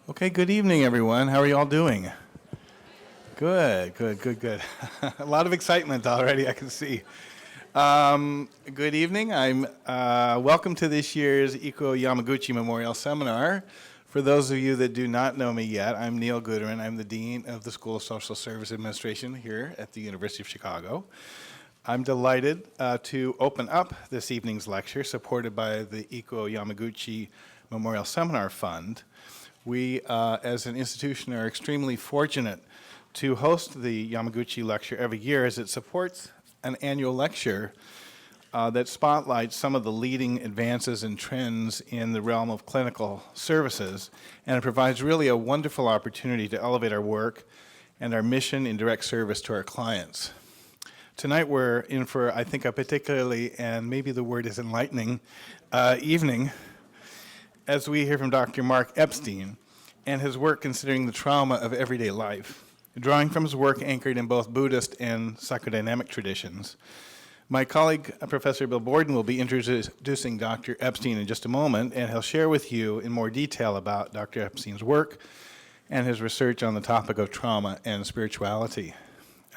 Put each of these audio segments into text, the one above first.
Okay, good evening, everyone. How are you all doing? Good. A lot of excitement already, I can see. Good evening. I'm welcome to this year's Ikuo Yamaguchi Memorial Seminar. For those of you that do not know me yet, I'm Neil Guterman. I'm the Dean of the School of Social Service Administration here at the University of Chicago. I'm delighted to open up this evening's lecture supported by the Ikuo Yamaguchi Memorial Seminar Fund. We, as an institution, are extremely fortunate to host the Yamaguchi lecture every year as it supports an annual lecture that spotlights some of the leading advances and trends in the realm of clinical services, and it provides really a wonderful opportunity to elevate our work and our mission in direct service to our clients. Tonight we're in for, I think, a particularly, and maybe the word is enlightening, evening, as we hear from Dr. Mark Epstein and his work considering the trauma of everyday life, drawing from his work anchored in both Buddhist and psychodynamic traditions. My colleague, Professor Bill Borden, will be introducing Dr. Epstein in just a moment, and he'll share with you in more detail about Dr. Epstein's work and his research on the topic of trauma and spirituality.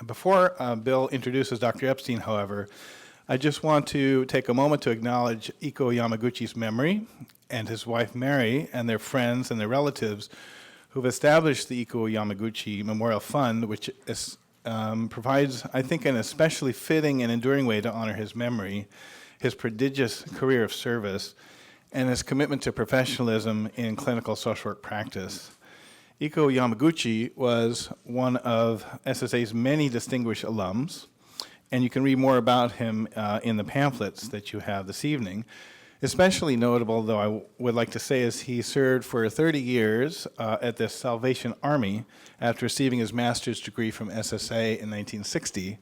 Before Bill introduces Dr. Epstein, however, I just want to take a moment to acknowledge Ikuo Yamaguchi's memory and his wife Mary and their friends and their relatives who've established the Ikuo Yamaguchi Memorial Fund, which provides, I think, an especially fitting and enduring way to honor his memory, his prodigious career of service, and his commitment to professionalism in clinical social work practice. Ikuo Yamaguchi was one of SSA's many distinguished alums, and you can read more about him in the pamphlets that you have this evening. Especially notable, though I would like to say, is he served for 30 years at the Salvation Army after receiving his master's degree from SSA in 1960,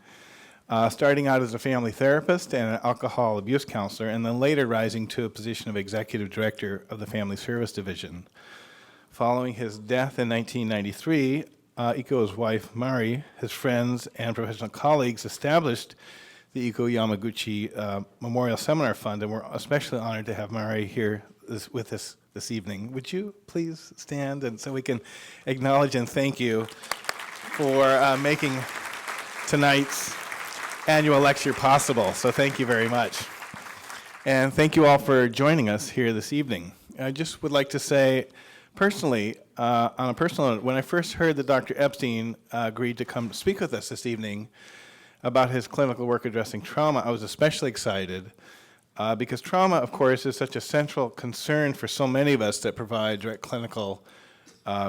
starting out as a family therapist and an alcohol abuse counselor, and then later rising to a position of executive director of the Family Service Division. Following his death in 1993, Ikuo's wife, Mari, his friends, and professional colleagues established the Ikuo Yamaguchi Memorial Seminar Fund, and we're especially honored to have Mari here with us this evening. Would you please stand and so we can acknowledge and thank you for making tonight's annual lecture possible. So thank you very much. And thank you all for joining us here this evening. I just would like to say, personally, on a personal note, when I first heard that Dr. Epstein agreed to come speak with us this evening about his clinical work addressing trauma, I was especially excited because trauma, of course, is such a central concern for so many of us that provide direct clinical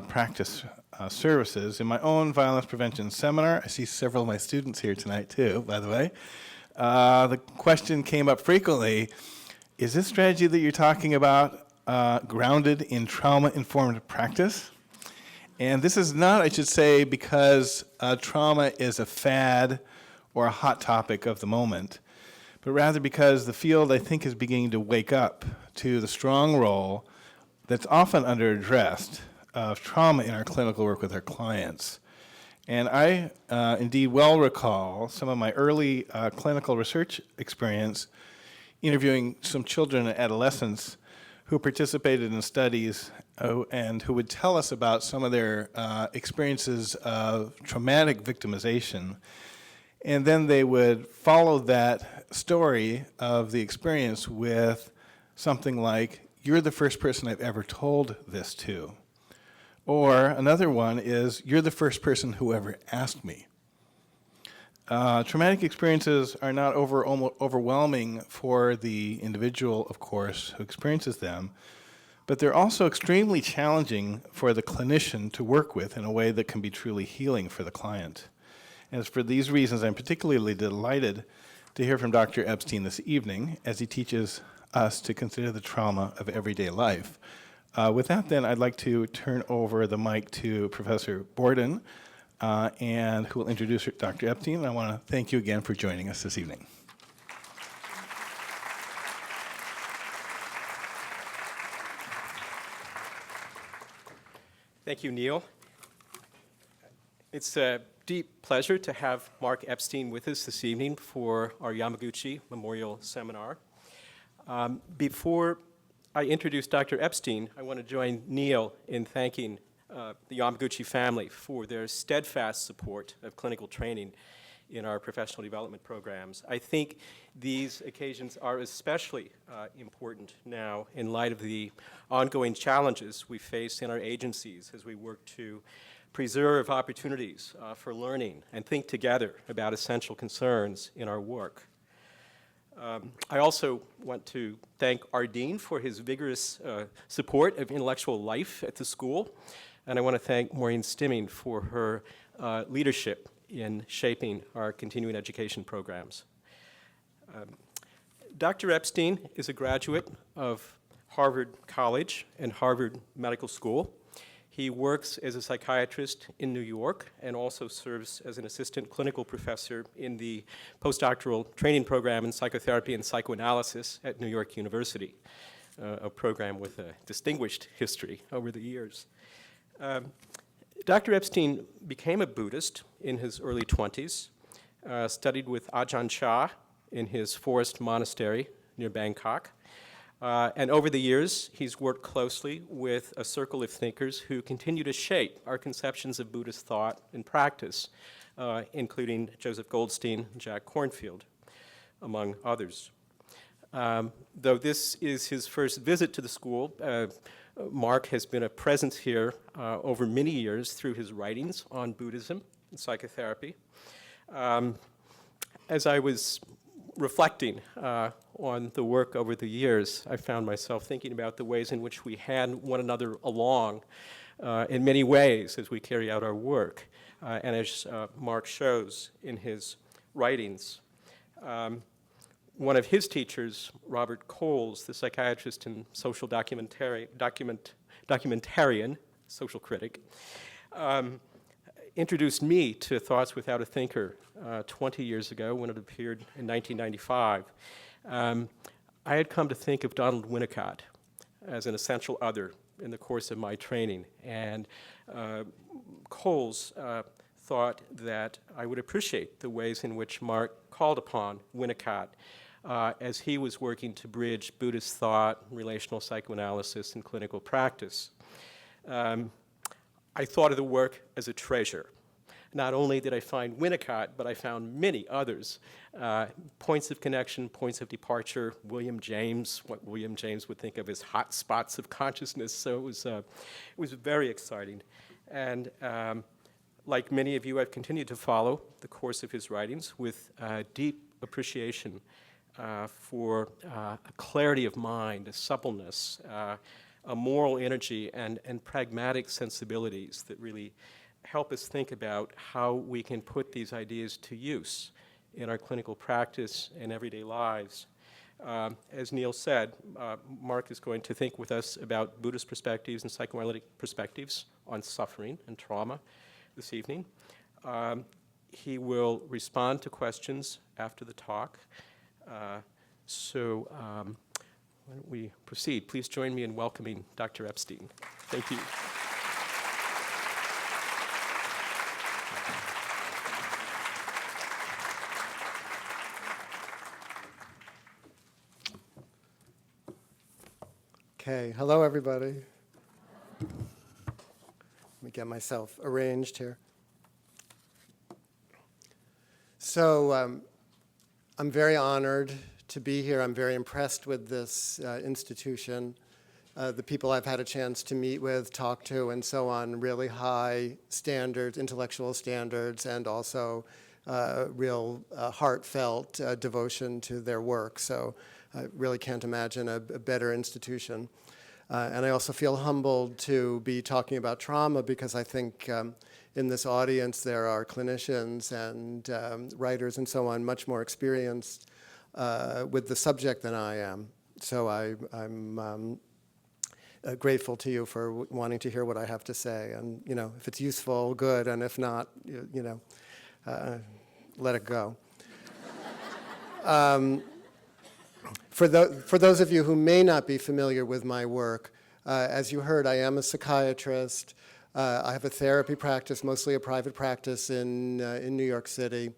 practice services. In my own violence prevention seminar, I see several of my students here tonight too, by the way, the question came up frequently, is this strategy that you're talking about grounded in trauma-informed practice? And this is not, I should say, because trauma is a fad or a hot topic of the moment, but rather because the field, I think, is beginning to wake up to the strong role that's often under-addressed of trauma in our clinical work with our clients. And I indeed well recall some of my early clinical research experience interviewing some children and adolescents who participated in studies and who would tell us about some of their experiences of traumatic victimization. And then they would follow that story of the experience with something like, you're the first person I've ever told this to. Or another one is, you're the first person who ever asked me. Traumatic experiences are not overwhelming for the individual, of course, who experiences them, but they're also extremely challenging for the clinician to work with in a way that can be truly healing for the client. And it's for these reasons I'm particularly delighted to hear from Dr. Epstein this evening as he teaches us to consider the trauma of everyday life. With that then, I'd like to turn over the mic to Professor Borden, and who will introduce Dr. Epstein. And I want to thank you again for joining us this evening. Thank you, Neil. It's a deep pleasure to have Mark Epstein with us this evening for our Yamaguchi Memorial Seminar. Before I introduce Dr. Epstein, I want to join Neil in thanking the Yamaguchi family for their steadfast support of clinical training in our professional development programs. I think these occasions are especially important now in light of the ongoing challenges we face in our agencies as we work to preserve opportunities for learning and think together about essential concerns in our work. I also want to thank our dean for his vigorous support of intellectual life at the school, and I want to thank Maureen Stimming for her leadership in shaping our continuing education programs. Dr. Epstein is a graduate of Harvard College and Harvard Medical School. He works as a psychiatrist in New York and also serves as an assistant clinical professor in the postdoctoral training program in psychotherapy and psychoanalysis at New York University, a program with a distinguished history over the years. Dr. Epstein became a Buddhist in his early 20s, studied with Ajahn Chah in his forest monastery near Bangkok. And over the years, he's worked closely with a circle of thinkers who continue to shape our conceptions of Buddhist thought and practice, including Joseph Goldstein and Jack Kornfield, among others. Though this is his first visit to the school, Mark has been a presence here over many years through his writings on Buddhism and psychotherapy. As I was reflecting on the work over the years, I found myself thinking about the ways in which we hand one another along in many ways as we carry out our work. And as Mark shows in his writings, one of his teachers, Robert Coles, the psychiatrist and social documentarian, social critic, introduced me to Thoughts Without a Thinker 20 years ago when it appeared in 1995. I had come to think of Donald Winnicott as an essential other in the course of my training, and Coles thought that I would appreciate the ways in which Mark called upon Winnicott as he was working to bridge Buddhist thought, relational psychoanalysis, and clinical practice. I thought of the work as a treasure. Not only did I find Winnicott, but I found many others. Points of connection, points of departure, William James, what William James would think of as hot spots of consciousness. So it was very exciting. And like many of you, I've continued to follow the course of his writings with deep appreciation for a clarity of mind, a suppleness, a moral energy, and pragmatic sensibilities that really help us think about how we can put these ideas to use in our clinical practice and everyday lives. As Neil said, Mark is going to think with us about Buddhist perspectives and psychoanalytic perspectives on suffering and trauma this evening. He will respond to questions after the talk. So why don't we proceed? Please join me in welcoming Dr. Epstein. Thank you. Okay, hello everybody. Let me get myself arranged here. So I'm very honored to be here. I'm very impressed with this institution. The people I've had a chance to meet with, talk to, and so on, really high standards, intellectual standards, and also real heartfelt devotion to their work. So I really can't imagine a better institution. And I also feel humbled to be talking about trauma because I think in this audience there are clinicians and writers and so on much more experienced with the subject than I am. So I'm grateful to you for wanting to hear what I have to say. And, you know, if it's useful, good, and if not, let it go. For those of you who may not be familiar with my work, as you heard, I am a psychiatrist. I have a therapy practice, mostly a private practice in New York City.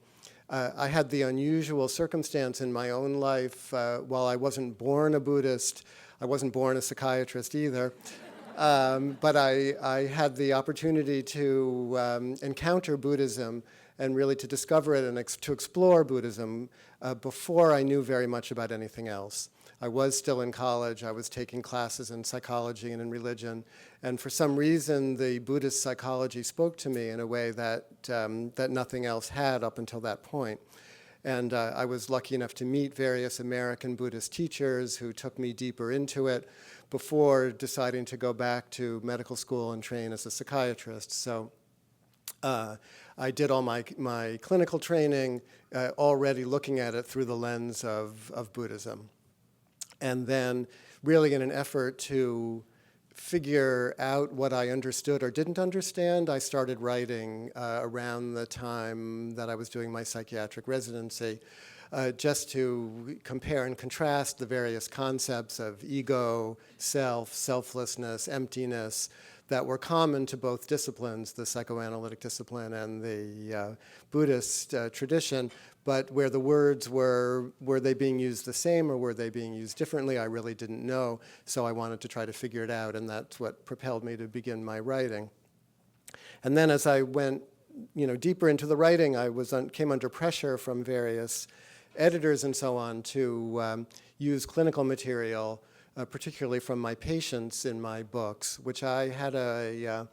I had the unusual circumstance in my own life, while I wasn't born a Buddhist, I wasn't born a psychiatrist either. But I had the opportunity to encounter Buddhism and really to discover it and to explore Buddhism before I knew very much about anything else. I was still in college. I was taking classes in psychology and in religion. And for some reason, the Buddhist psychology spoke to me in a way that nothing else had up until that point. And I was lucky enough to meet various American Buddhist teachers who took me deeper into it before deciding to go back to medical school and train as a psychiatrist. So I did all my clinical training already looking at it through the lens of Buddhism. And then really in an effort to figure out what I understood or didn't understand, I started writing around the time that I was doing my psychiatric residency, just to compare and contrast the various concepts of ego, self, selflessness, emptiness, that were common to both disciplines, the psychoanalytic discipline and the Buddhist tradition, but where the words were they being used the same or were they being used differently, I really didn't know, so I wanted to try to figure it out, and that's what propelled me to begin my writing. And then as I went deeper into the writing, I came under pressure from various editors and so on to use clinical material, particularly from my patients in my books, which I had a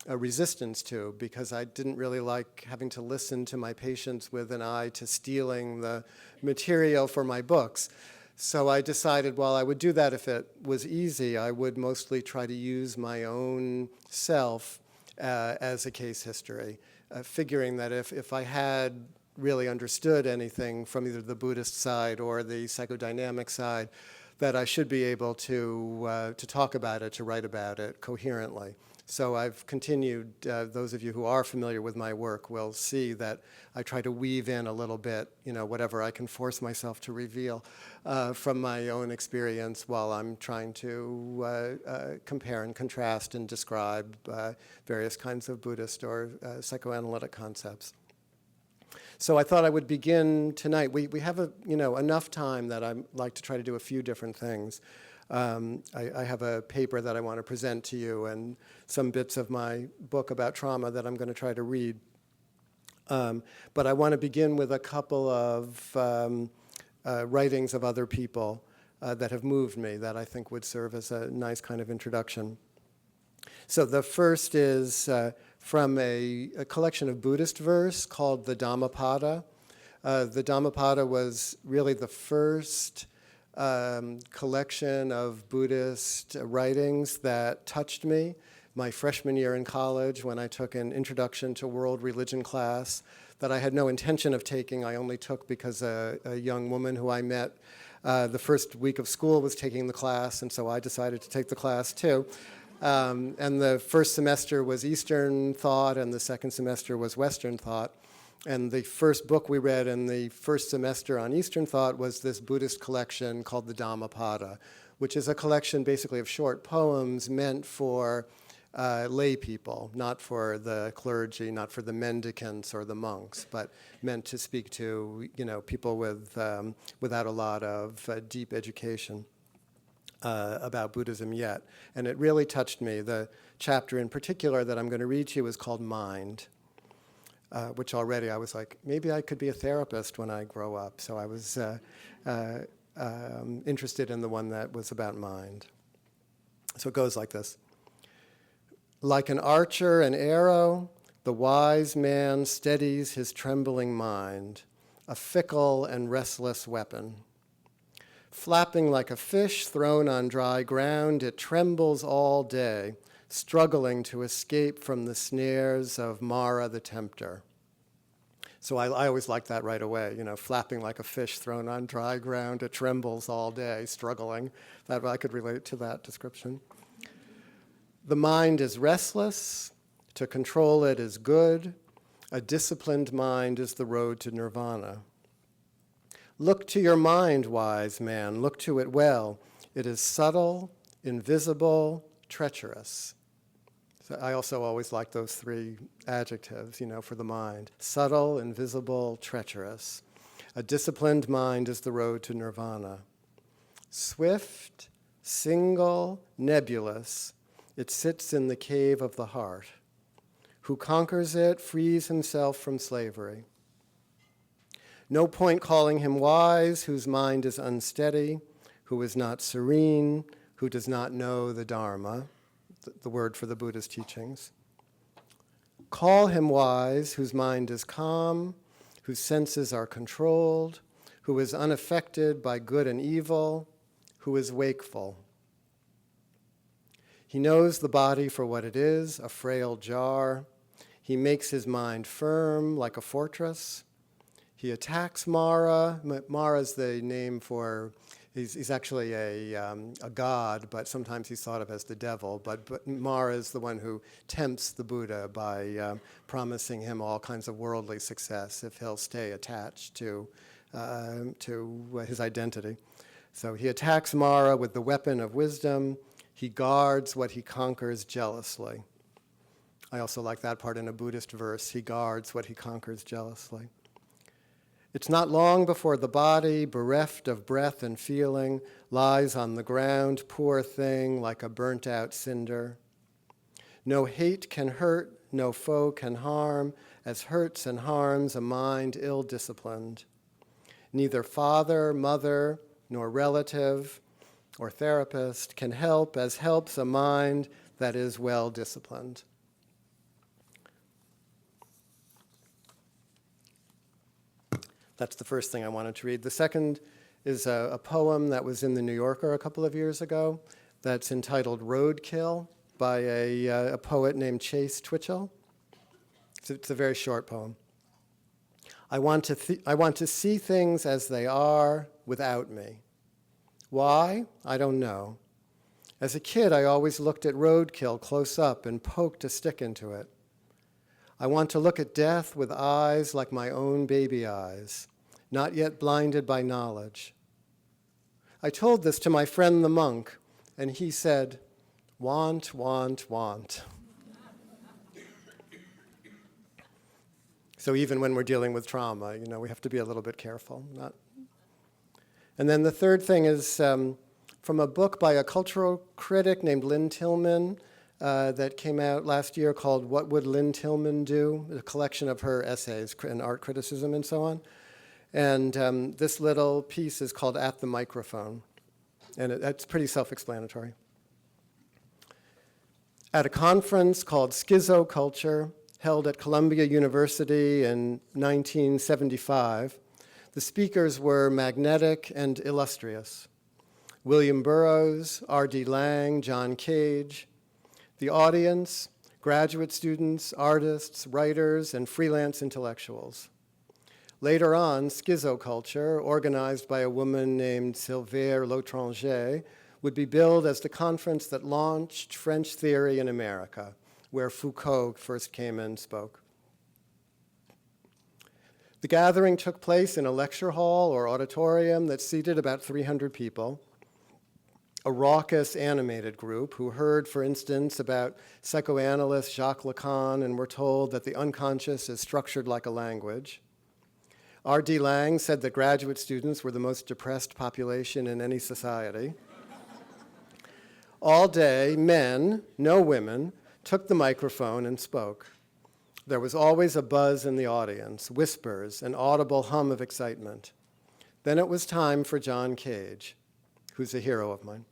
resistance to because I didn't really like having to listen to my patients with an eye to stealing the material for my books. So I decided, well, I would do that if it was easy. I would mostly try to use my own self as a case history, figuring that if I had really understood anything from either the Buddhist side or the psychodynamic side, that I should be able to talk about it, to write about it coherently. So I've continued, those of you who are familiar with my work will see that I try to weave in a little bit, whatever I can force myself to reveal from my own experience while I'm trying to compare and contrast and describe various kinds of Buddhist or psychoanalytic concepts. So I thought I would begin tonight. We have enough time that I'd like to try to do a few different things. I have a paper that I want to present to you and some bits of my book about trauma that I'm going to try to read. But I want to begin with a couple of writings of other people that have moved me that I think would serve as a nice kind of introduction. So the first is from a collection of Buddhist verse called the Dhammapada. The Dhammapada was really the first collection of Buddhist writings that touched me. My freshman year in college, when I took an Introduction to World Religion class that I had no intention of taking, I only took because a young woman who I met the first week of school was taking the class, and so I decided to take the class too. And the first semester was Eastern thought, and the second semester was Western thought. And the first book we read in the first semester on Eastern thought was this Buddhist collection called the Dhammapada, which is a collection basically of short poems meant for lay people, not for the clergy, not for the mendicants or the monks, but meant to speak to people without a lot of deep education about Buddhism yet. And it really touched me. The chapter in particular that I'm going to read to you is called Mind. Which already I was like, maybe I could be a therapist when I grow up. So I was interested in the one that was about mind. So it goes like this. Like an archer and arrow, the wise man steadies his trembling mind, a fickle and restless weapon. Flapping like a fish thrown on dry ground, it trembles all day, struggling to escape from the snares of Mara the tempter. So I always like that right away, flapping like a fish thrown on dry ground, it trembles all day, struggling. That I could relate to that description. The mind is restless, to control it is good. A disciplined mind is the road to nirvana. Look to your mind, wise man, look to it well. It is subtle, invisible, treacherous. So I also always like those three adjectives, for the mind. Subtle, invisible, treacherous. A disciplined mind is the road to nirvana. Swift, single, nebulous, it sits in the cave of the heart. Who conquers it frees himself from slavery. No point calling him wise, whose mind is unsteady, who is not serene, who does not know the Dharma, the word for the Buddha's teachings. Call him wise, whose mind is calm, whose senses are controlled, who is unaffected by good and evil, who is wakeful. He knows the body for what it is, a frail jar. He makes his mind firm like a fortress. He attacks Mara. Mara is the name for, he's actually a god, but sometimes he's thought of as the devil. But Mara is the one who tempts the Buddha by promising him all kinds of worldly success if he'll stay attached to his identity. So he attacks Mara with the weapon of wisdom. He guards what he conquers jealously. I also like that part in a Buddhist verse. He guards what he conquers jealously. It's not long before the body, bereft of breath and feeling, lies on the ground, poor thing, like a burnt-out cinder. No hate can hurt, no foe can harm, as hurts and harms a mind ill-disciplined. Neither father, mother, nor relative or therapist can help as helps a mind that is well-disciplined. That's the first thing I wanted to read. The second is a poem that was in the New Yorker a couple of years ago that's entitled Roadkill by a poet named Chase Twitchell. It's a very short poem. I want to see things as they are without me. Why? I don't know. As a kid, I always looked at roadkill close up and poked a stick into it. I want to look at death with eyes like my own baby eyes, not yet blinded by knowledge. I told this to my friend the monk, and he said, want, want, want. So even when we're dealing with trauma, we have to be a little bit careful. And then the third thing is from a book by a cultural critic named Lynn Tillman that came out last year called What Would Lynn Tillman Do? A collection of her essays and art criticism and so on. And this little piece is called At the Microphone. And it's pretty self-explanatory. At a conference called Schizoculture, held at Columbia University in 1975, the speakers were magnetic and illustrious. William Burroughs, R.D. Laing, John Cage. The audience, graduate students, artists, writers, and freelance intellectuals. Later on, Schizoculture, organized by a woman named Sylvaire L'Étranger, would be billed as the conference that launched French theory in America, where Foucault first came and spoke. The gathering took place in a lecture hall or auditorium that seated about 300 people. A raucous, animated group who heard, for instance, about psychoanalyst Jacques Lacan and were told that the unconscious is structured like a language. R.D. Laing said that graduate students were the most depressed population in any society. All day, men, no women, took the microphone and spoke. There was always a buzz in the audience, whispers, an audible hum of excitement. Then it was time for John Cage, who's a hero of mine.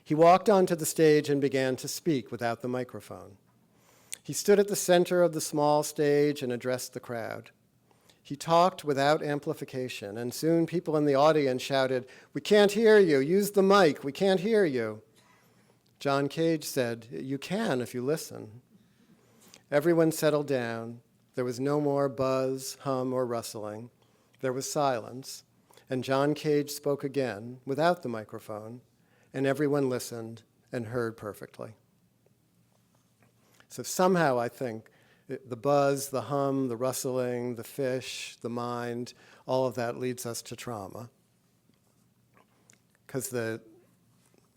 He walked onto the stage and began to speak without the microphone. He stood at the center of the small stage and addressed the crowd. He talked without amplification, and soon people in the audience shouted, "We can't hear you, use the mic, we can't hear you." John Cage said, "You can if you listen." Everyone settled down. There was no more buzz, hum, or rustling. There was silence, and John Cage spoke again without the microphone, and everyone listened and heard perfectly. So somehow I think the buzz, the hum, the rustling, the fish, the mind, all of that leads us to trauma. Because the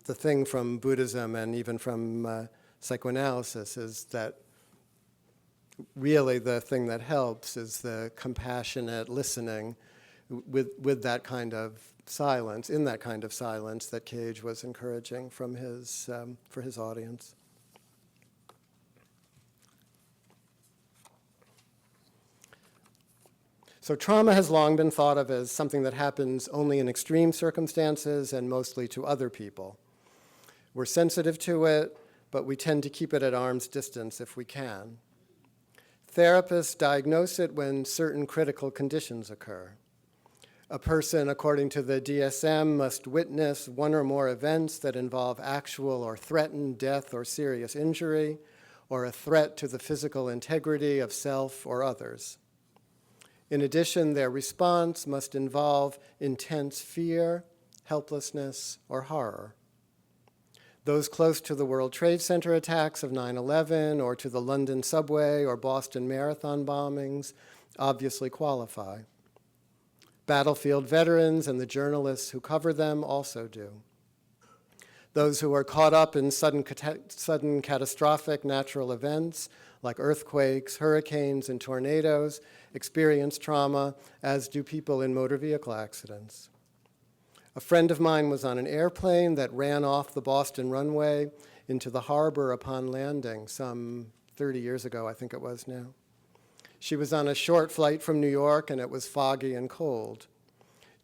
thing from Buddhism and even from psychoanalysis is that really the thing that helps is the compassionate listening with that kind of silence, in that kind of silence that Cage was encouraging from his, for his audience. So trauma has long been thought of as something that happens only in extreme circumstances and mostly to other people. We're sensitive to it, but we tend to keep it at arm's distance if we can. Therapists diagnose it when certain critical conditions occur. A person, according to the DSM, must witness one or more events that involve actual or threatened death or serious injury, or a threat to the physical integrity of self or others. In addition, their response must involve intense fear, helplessness, or horror. Those close to the World Trade Center attacks of 9/11 or to the London subway or Boston Marathon bombings obviously qualify. Battlefield veterans and the journalists who cover them also do. Those who are caught up in sudden catastrophic natural events like earthquakes, hurricanes, and tornadoes experience trauma, as do people in motor vehicle accidents. A friend of mine was on an airplane that ran off the Boston runway into the harbor upon landing some 30 years ago, I think it was now. She was on a short flight from New York, and it was foggy and cold.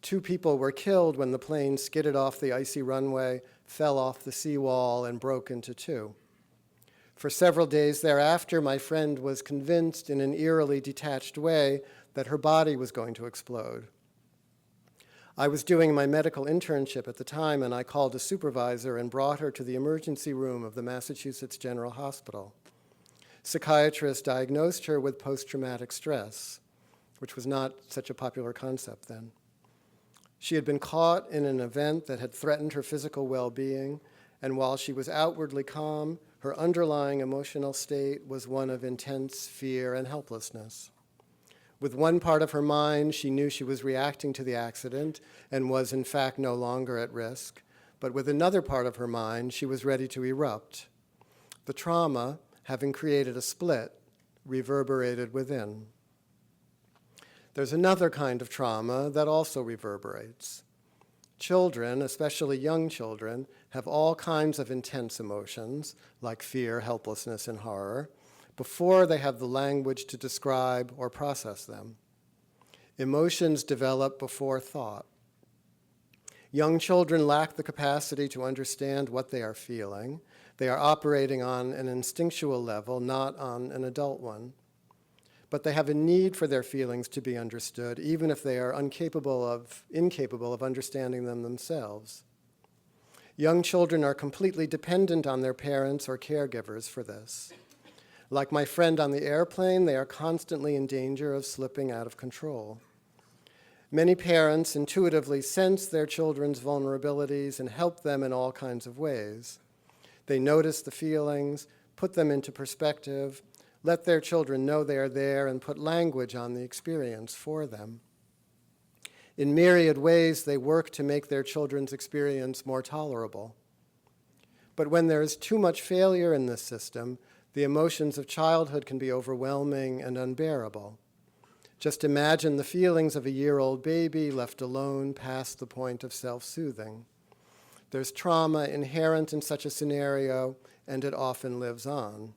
2 people were killed when the plane skidded off the icy runway, fell off the seawall, and broke into 2. For several days thereafter, my friend was convinced in an eerily detached way that her body was going to explode. I was doing my medical internship at the time, and I called a supervisor and brought her to the emergency room of the Massachusetts General Hospital. Psychiatrists diagnosed her with post-traumatic stress, which was not such a popular concept then. She had been caught in an event that had threatened her physical well-being, and while she was outwardly calm, her underlying emotional state was one of intense fear and helplessness. With one part of her mind, she knew she was reacting to the accident and was in fact no longer at risk, but with another part of her mind, she was ready to erupt. The trauma, having created a split, reverberated within. There's another kind of trauma that also reverberates. Children, especially young children, have all kinds of intense emotions, like fear, helplessness, and horror, before they have the language to describe or process them. Emotions develop before thought. Young children lack the capacity to understand what they are feeling. They are operating on an instinctual level, not on an adult one. But they have a need for their feelings to be understood, even if they are incapable of understanding them themselves. Young children are completely dependent on their parents or caregivers for this. Like my friend on the airplane, they are constantly in danger of slipping out of control. Many parents intuitively sense their children's vulnerabilities and help them in all kinds of ways. They notice the feelings, put them into perspective, let their children know they are there, and put language on the experience for them. In myriad ways, they work to make their children's experience more tolerable. But when there is too much failure in this system, the emotions of childhood can be overwhelming and unbearable. Just imagine the feelings of a year-old baby left alone past the point of self-soothing. There's trauma inherent in such a scenario, and it often lives on.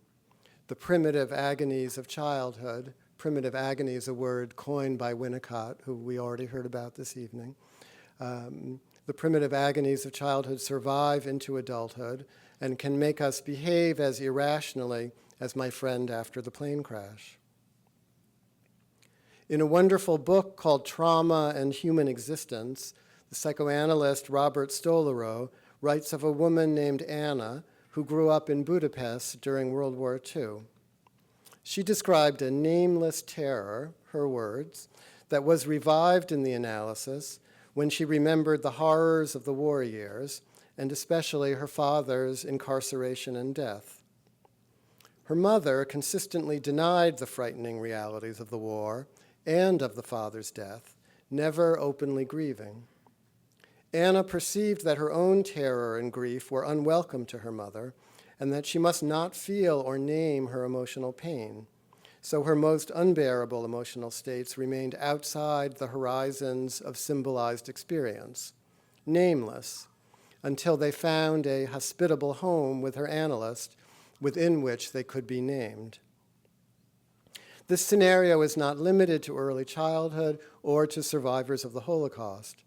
The primitive agonies of childhood, primitive agony is a word coined by Winnicott, who we already heard about this evening. The primitive agonies of childhood survive into adulthood and can make us behave as irrationally as my friend after the plane crash. In a wonderful book called Trauma and Human Existence, the psychoanalyst Robert Stolorow writes of a woman named Anna who grew up in Budapest during World War II. She described a nameless terror, her words, that was revived in the analysis when she remembered the horrors of the war years, and especially her father's incarceration and death. Her mother consistently denied the frightening realities of the war and of the father's death, never openly grieving. Anna perceived that her own terror and grief were unwelcome to her mother, and that she must not feel or name her emotional pain. So her most unbearable emotional states remained outside the horizons of symbolized experience, nameless, until they found a hospitable home with her analyst within which they could be named. This scenario is not limited to early childhood or to survivors of the Holocaust.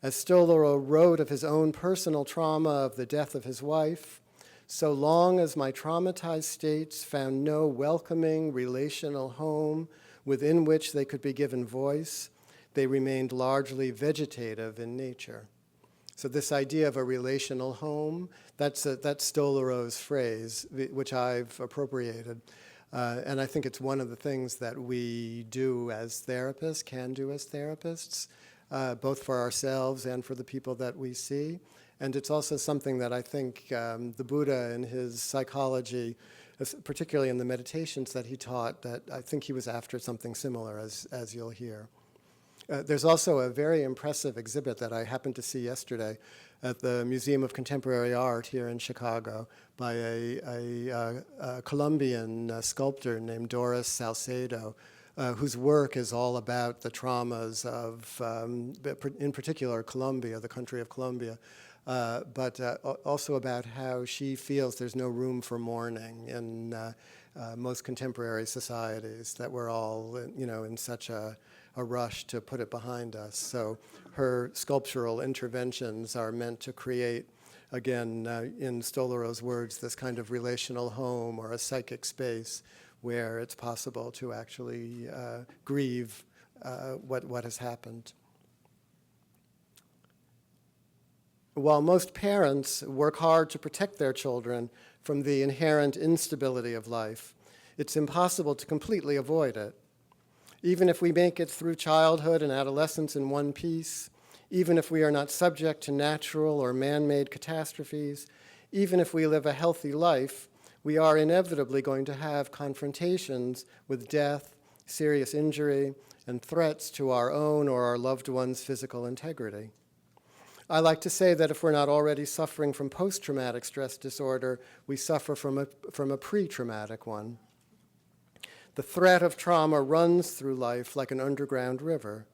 As Stolorow wrote of his own personal trauma of the death of his wife, so long as my traumatized states found no welcoming relational home within which they could be given voice, they remained largely vegetative in nature. So this idea of a relational home, that's Stolorow's phrase, which I've appropriated. And I think it's one of the things that we do as therapists, can do as therapists, both for ourselves and for the people that we see. And it's also something that I think the Buddha in his psychology, particularly in the meditations that he taught, that I think he was after something similar, as you'll hear. There's also a very impressive exhibit that I happened to see yesterday at the Museum of Contemporary Art here in Chicago by a Colombian sculptor named Doris Salcedo, whose work is all about the traumas of, in particular, Colombia, the country of Colombia, but also about how she feels there's no room for mourning in most contemporary societies, that we're all, in such a rush to put it behind us. So her sculptural interventions are meant to create, again, in Stolorow's words, this kind of relational home or a psychic space where it's possible to actually grieve what has happened. While most parents work hard to protect their children from the inherent instability of life, it's impossible to completely avoid it. Even if we make it through childhood and adolescence in one piece, even if we are not subject to natural or man-made catastrophes, even if we live a healthy life, we are inevitably going to have confrontations with death, serious injury, and threats to our own or our loved ones' physical integrity. I like to say that if we're not already suffering from post-traumatic stress disorder, we suffer from a pre-traumatic one. The threat of trauma runs through life like an underground river.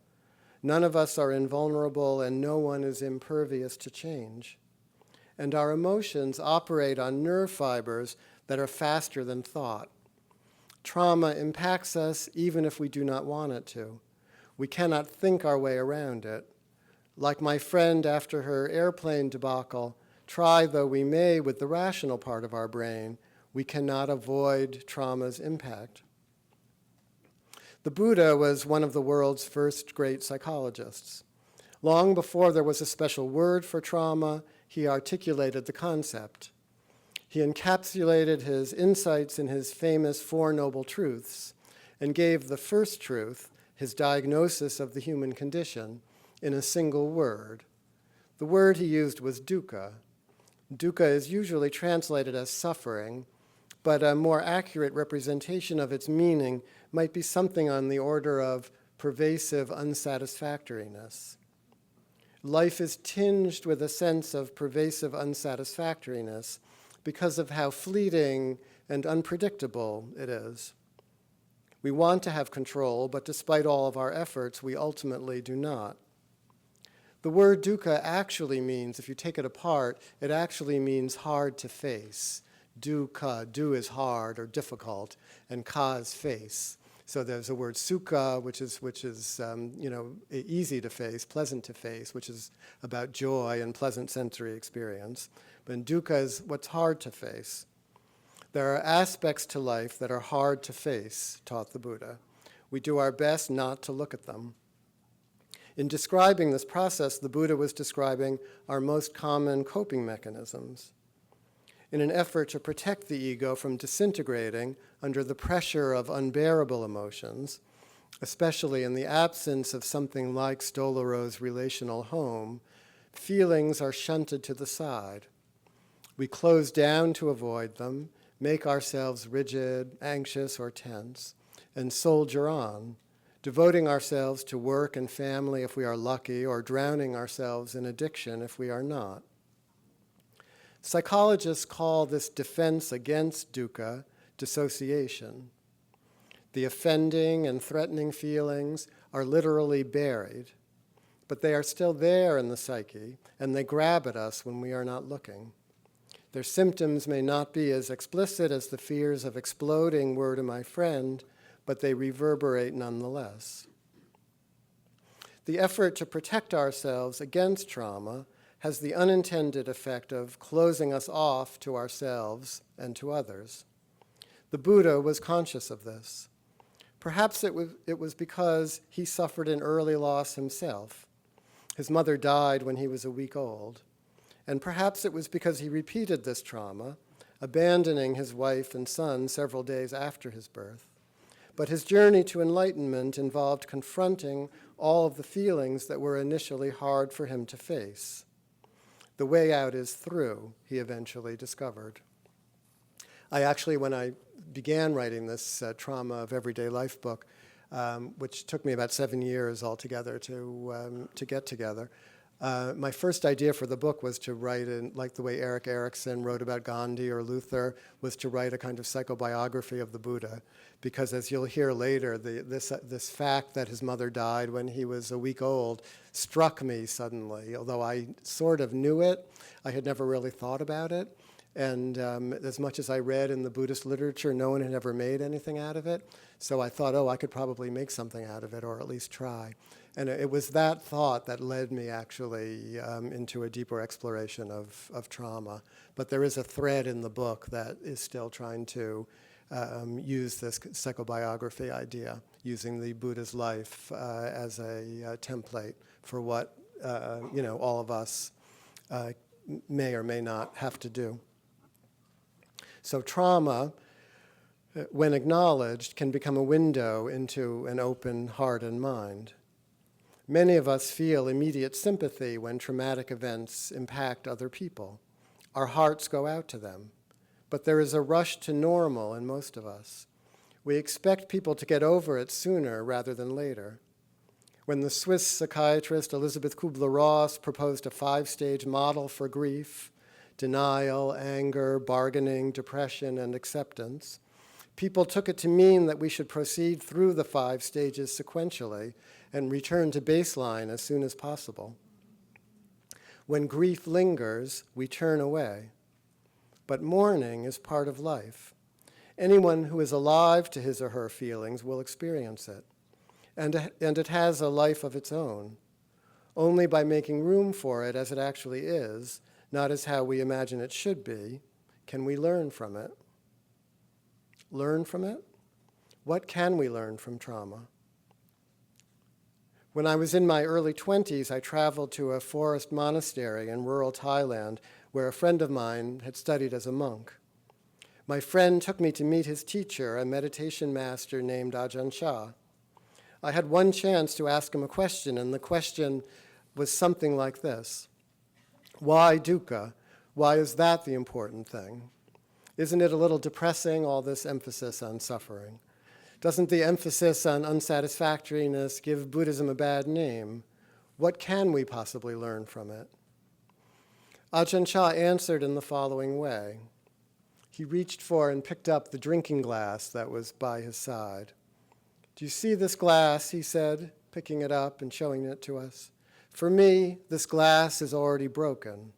None of us are invulnerable, and no one is impervious to change. And our emotions operate on nerve fibers that are faster than thought. Trauma impacts us even if we do not want it to. We cannot think our way around it. Like my friend after her airplane debacle, try though we may with the rational part of our brain, we cannot avoid trauma's impact. The Buddha was one of the world's first great psychologists. Long before there was a special word for trauma, he articulated the concept. He encapsulated his insights in his famous Four Noble Truths and gave the first truth, his diagnosis of the human condition, in a single word. The word he used was dukkha. Dukkha is usually translated as suffering, but a more accurate representation of its meaning might be something on the order of pervasive unsatisfactoriness. Life is tinged with a sense of pervasive unsatisfactoriness because of how fleeting and unpredictable it is. We want to have control, but despite all of our efforts, we ultimately do not. The word dukkha actually means, if you take it apart, it actually means hard to face. Dukkha, du is hard or difficult, and ka is face. So there's a word sukha, which is easy to face, pleasant to face, which is about joy and pleasant sensory experience. But dukkha is what's hard to face. There are aspects to life that are hard to face, taught the Buddha. We do our best not to look at them. In describing this process, the Buddha was describing our most common coping mechanisms. In an effort to protect the ego from disintegrating under the pressure of unbearable emotions, especially in the absence of something like Stolorow's relational home, feelings are shunted to the side. We close down to avoid them, make ourselves rigid, anxious, or tense, and soldier on, devoting ourselves to work and family if we are lucky, or drowning ourselves in addiction if we are not. Psychologists call this defense against dukkha dissociation. The offending and threatening feelings are literally buried, but they are still there in the psyche, and they grab at us when we are not looking. Their symptoms may not be as explicit as the fears of exploding were to my friend, but they reverberate nonetheless. The effort to protect ourselves against trauma has the unintended effect of closing us off to ourselves and to others. The Buddha was conscious of this. Perhaps it was because he suffered an early loss himself. His mother died when he was a week old. And perhaps it was because he repeated this trauma, abandoning his wife and son several days after his birth. But his journey to enlightenment involved confronting all of the feelings that were initially hard for him to face. The way out is through, he eventually discovered. I actually, when I began writing this Trauma of Everyday Life book, which took me about 7 years altogether to get together, my first idea for the book was to write, like the way Erik Erikson wrote about Gandhi or Luther, was to write a kind of psychobiography of the Buddha. Because as you'll hear later, this fact that his mother died when he was a week old struck me suddenly. Although I sort of knew it, I had never really thought about it. And as much as I read in the Buddhist literature, no one had ever made anything out of it. So I thought, I could probably make something out of it, or at least try. And it was that thought that led me actually into a deeper exploration of trauma. But there is a thread in the book that is still trying to use this psychobiography idea, using the Buddha's life as a template for what all of us may or may not have to do. So trauma, when acknowledged, can become a window into an open heart and mind. Many of us feel immediate sympathy when traumatic events impact other people. Our hearts go out to them. But there is a rush to normal in most of us. We expect people to get over it sooner rather than later. When the Swiss psychiatrist Elisabeth Kubler-Ross proposed a 5-stage model for grief, denial, anger, bargaining, depression, and acceptance, people took it to mean that we should proceed through the 5 stages sequentially and return to baseline as soon as possible. When grief lingers, we turn away. But mourning is part of life. Anyone who is alive to his or her feelings will experience it. And it has a life of its own. Only by making room for it as it actually is, not as how we imagine it should be, can we learn from it. Learn from it? What can we learn from trauma? When I was in my early 20s, I traveled to a forest monastery in rural Thailand where a friend of mine had studied as a monk. My friend took me to meet his teacher, a meditation master named Ajahn Chah. I had one chance to ask him a question, and the question was something like this. Why dukkha? Why is that the important thing? Isn't it a little depressing, all this emphasis on suffering? Doesn't the emphasis on unsatisfactoriness give Buddhism a bad name? What can we possibly learn from it? Ajahn Chah answered in the following way. He reached for and picked up the drinking glass that was by his side. Do you see this glass, he said, picking it up and showing it to us. For me, this glass is already broken.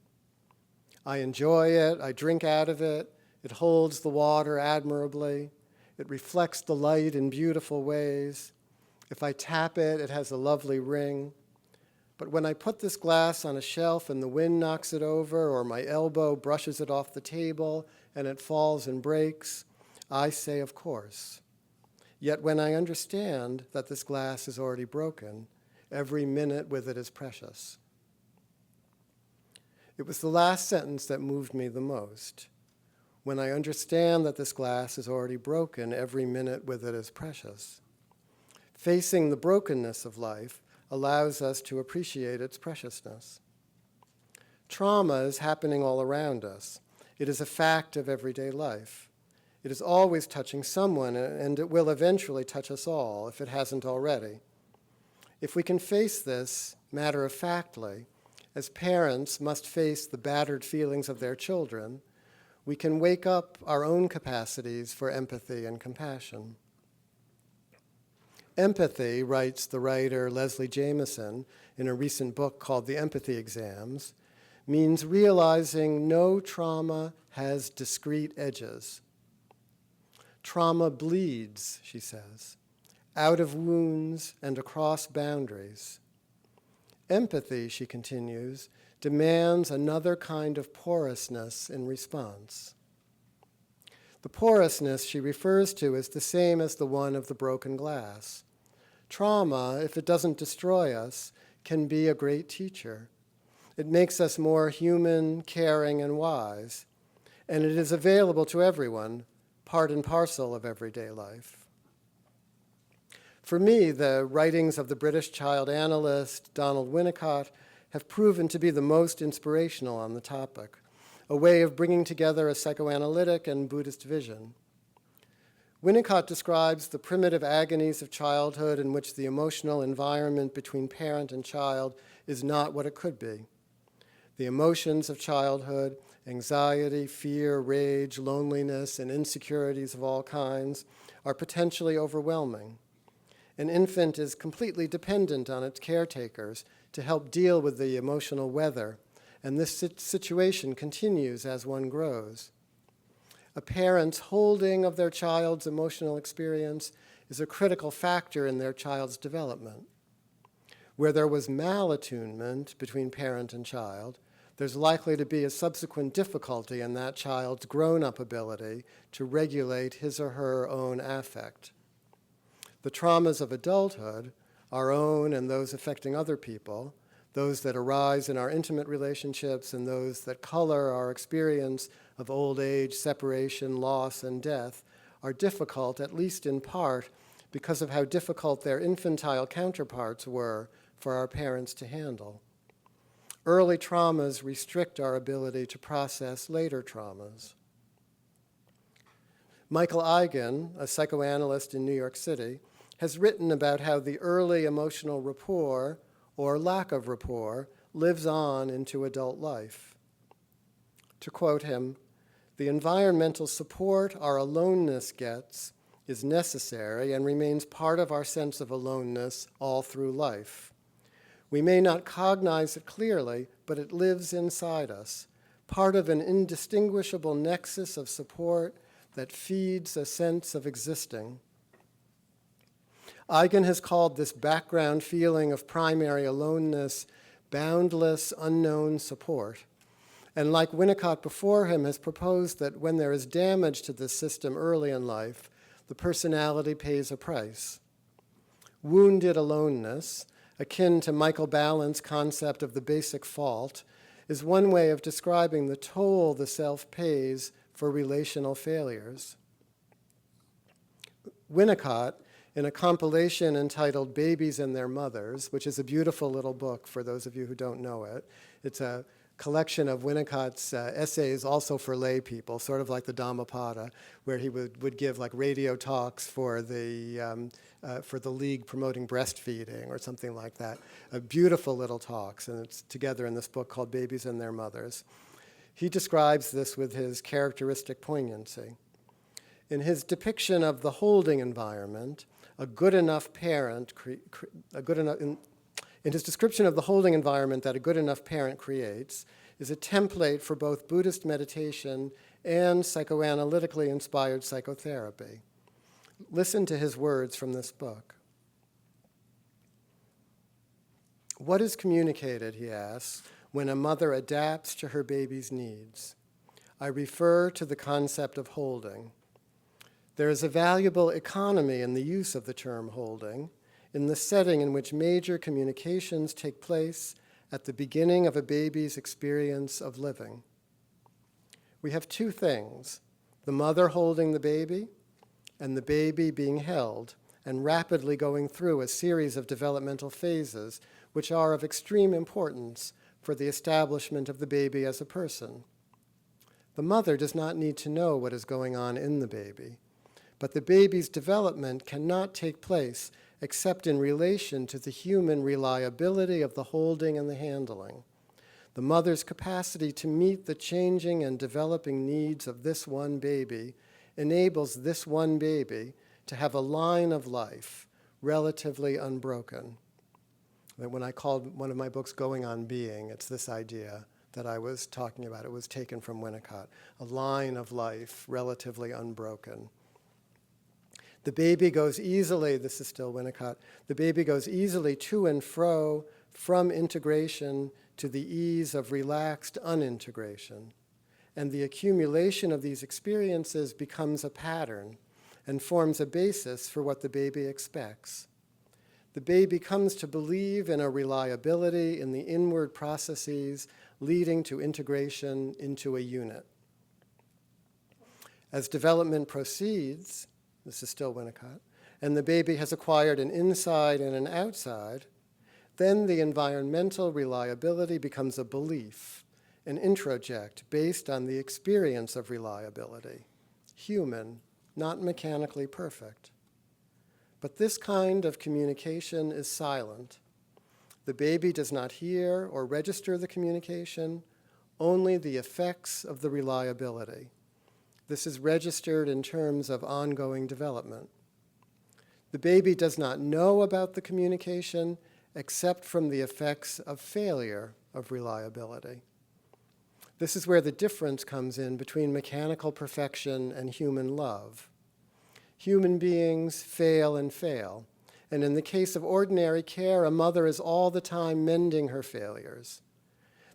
I enjoy it, I drink out of it, it holds the water admirably, it reflects the light in beautiful ways. If I tap it, it has a lovely ring. But when I put this glass on a shelf and the wind knocks it over, or my elbow brushes it off the table and it falls and breaks, I say, of course. Yet when I understand that this glass is already broken, every minute with it is precious. It was the last sentence that moved me the most. When I understand that this glass is already broken, every minute with it is precious. Facing the brokenness of life allows us to appreciate its preciousness. Trauma is happening all around us. It is a fact of everyday life. It is always touching someone, and it will eventually touch us all, if it hasn't already. If we can face this matter-of-factly, as parents must face the battered feelings of their children, we can wake up our own capacities for empathy and compassion. Empathy, writes the writer Leslie Jameson in a recent book called The Empathy Exams, means realizing no trauma has discrete edges. Trauma bleeds, she says, out of wounds and across boundaries. Empathy, she continues, demands another kind of porousness in response. The porousness she refers to is the same as the one of the broken glass. Trauma, if it doesn't destroy us, can be a great teacher. It makes us more human, caring, and wise, and it is available to everyone, part and parcel of everyday life. For me, the writings of the British child analyst Donald Winnicott have proven to be the most inspirational on the topic, a way of bringing together a psychoanalytic and Buddhist vision. Winnicott describes the primitive agonies of childhood in which the emotional environment between parent and child is not what it could be. The emotions of childhood, anxiety, fear, rage, loneliness, and insecurities of all kinds, are potentially overwhelming. An infant is completely dependent on its caretakers to help deal with the emotional weather, and this situation continues as one grows. A parent's holding of their child's emotional experience is a critical factor in their child's development. Where there was malattunement between parent and child, there's likely to be a subsequent difficulty in that child's grown-up ability to regulate his or her own affect. The traumas of adulthood, our own and those affecting other people, those that arise in our intimate relationships and those that color our experience of old age, separation, loss, and death, are difficult, at least in part, because of how difficult their infantile counterparts were for our parents to handle. Early traumas restrict our ability to process later traumas. Michael Eigen, a psychoanalyst in New York City, has written about how the early emotional rapport, or lack of rapport, lives on into adult life. To quote him, "The environmental support our aloneness gets is necessary and remains part of our sense of aloneness all through life. We may not cognize it clearly, but it lives inside us, part of an indistinguishable nexus of support that feeds a sense of existing." Eigen has called this background feeling of primary aloneness boundless, unknown support. And like Winnicott before him, has proposed that when there is damage to this system early in life, the personality pays a price. Wounded aloneness, akin to Michael Ballan's concept of the basic fault, is one way of describing the toll the self pays for relational failures. Winnicott, in a compilation entitled Babies and Their Mothers, which is a beautiful little book for those of you who don't know it. It's a collection of Winnicott's essays also for lay people, sort of like the Dhammapada, where he would give like radio talks for the league promoting breastfeeding or something like that. Beautiful little talks, and it's together in this book called Babies and Their Mothers. He describes this with his characteristic poignancy. In his depiction of the holding environment, in his description of the holding environment that a good enough parent creates is a template for both Buddhist meditation and psychoanalytically inspired psychotherapy. Listen to his words from this book. "What is communicated," he asks, "when a mother adapts to her baby's needs? I refer to the concept of holding. There is a valuable economy in the use of the term holding, in the setting in which major communications take place at the beginning of a baby's experience of living. We have two things, the mother holding the baby and the baby being held and rapidly going through a series of developmental phases which are of extreme importance for the establishment of the baby as a person. The mother does not need to know what is going on in the baby, but the baby's development cannot take place except in relation to the human reliability of the holding and the handling. The mother's capacity to meet the changing and developing needs of this one baby enables this one baby to have a line of life, relatively unbroken. That when I called one of my books Going on Being, it's this idea that I was talking about. It was taken from Winnicott. A line of life, relatively unbroken. The baby goes easily, this is still Winnicott, the baby goes easily to and fro from integration to the ease of relaxed unintegration. And the accumulation of these experiences becomes a pattern and forms a basis for what the baby expects. The baby comes to believe in a reliability in the inward processes leading to integration into a unit. As development proceeds, this is still Winnicott, and the baby has acquired an inside and an outside, then the environmental reliability becomes a belief, an introject based on the experience of reliability, human, not mechanically perfect. But this kind of communication is silent. The baby does not hear or register the communication, only the effects of the reliability. This is registered in terms of ongoing development. The baby does not know about the communication except from the effects of failure of reliability. This is where the difference comes in between mechanical perfection and human love. Human beings fail and fail, and in the case of ordinary care, a mother is all the time mending her failures.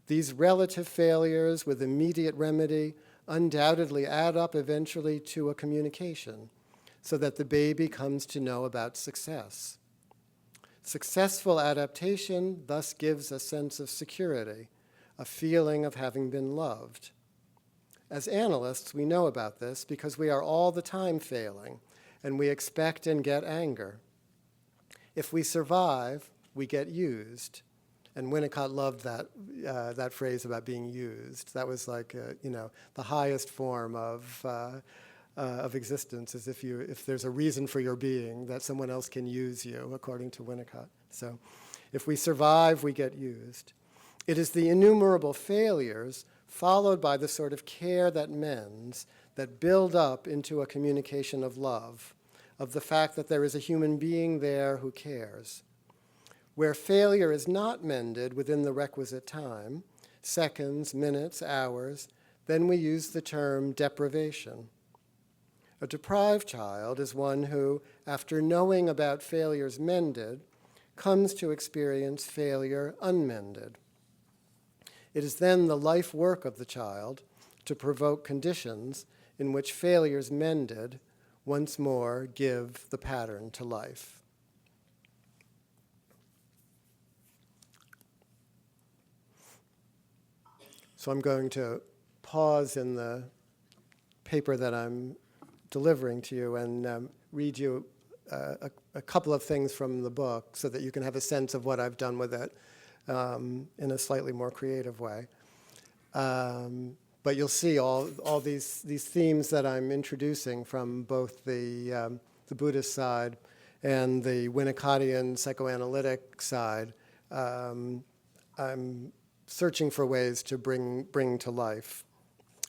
These relative failures with immediate remedy undoubtedly add up eventually to a communication, so that the baby comes to know about success. Successful adaptation thus gives a sense of security, a feeling of having been loved. As analysts, we know about this because we are all the time failing, and we expect and get anger. If we survive, we get used. And Winnicott loved that phrase about being used. That was like, the highest form of existence is if there's a reason for your being, that someone else can use you, according to Winnicott. So if we survive, we get used. It is the innumerable failures followed by the sort of care that mends that build up into a communication of love, of the fact that there is a human being there who cares. Where failure is not mended within the requisite time, seconds, minutes, hours, then we use the term deprivation. A deprived child is one who, after knowing about failures mended, comes to experience failure unmended. It is then the life work of the child to provoke conditions in which failures mended once more give the pattern to life. So I'm going to pause in the paper that I'm delivering to you and read you a couple of things from the book so that you can have a sense of what I've done with it in a slightly more creative way. But you'll see all these themes that I'm introducing from both the Buddhist side and the Winnicottian psychoanalytic side. I'm searching for ways to bring to life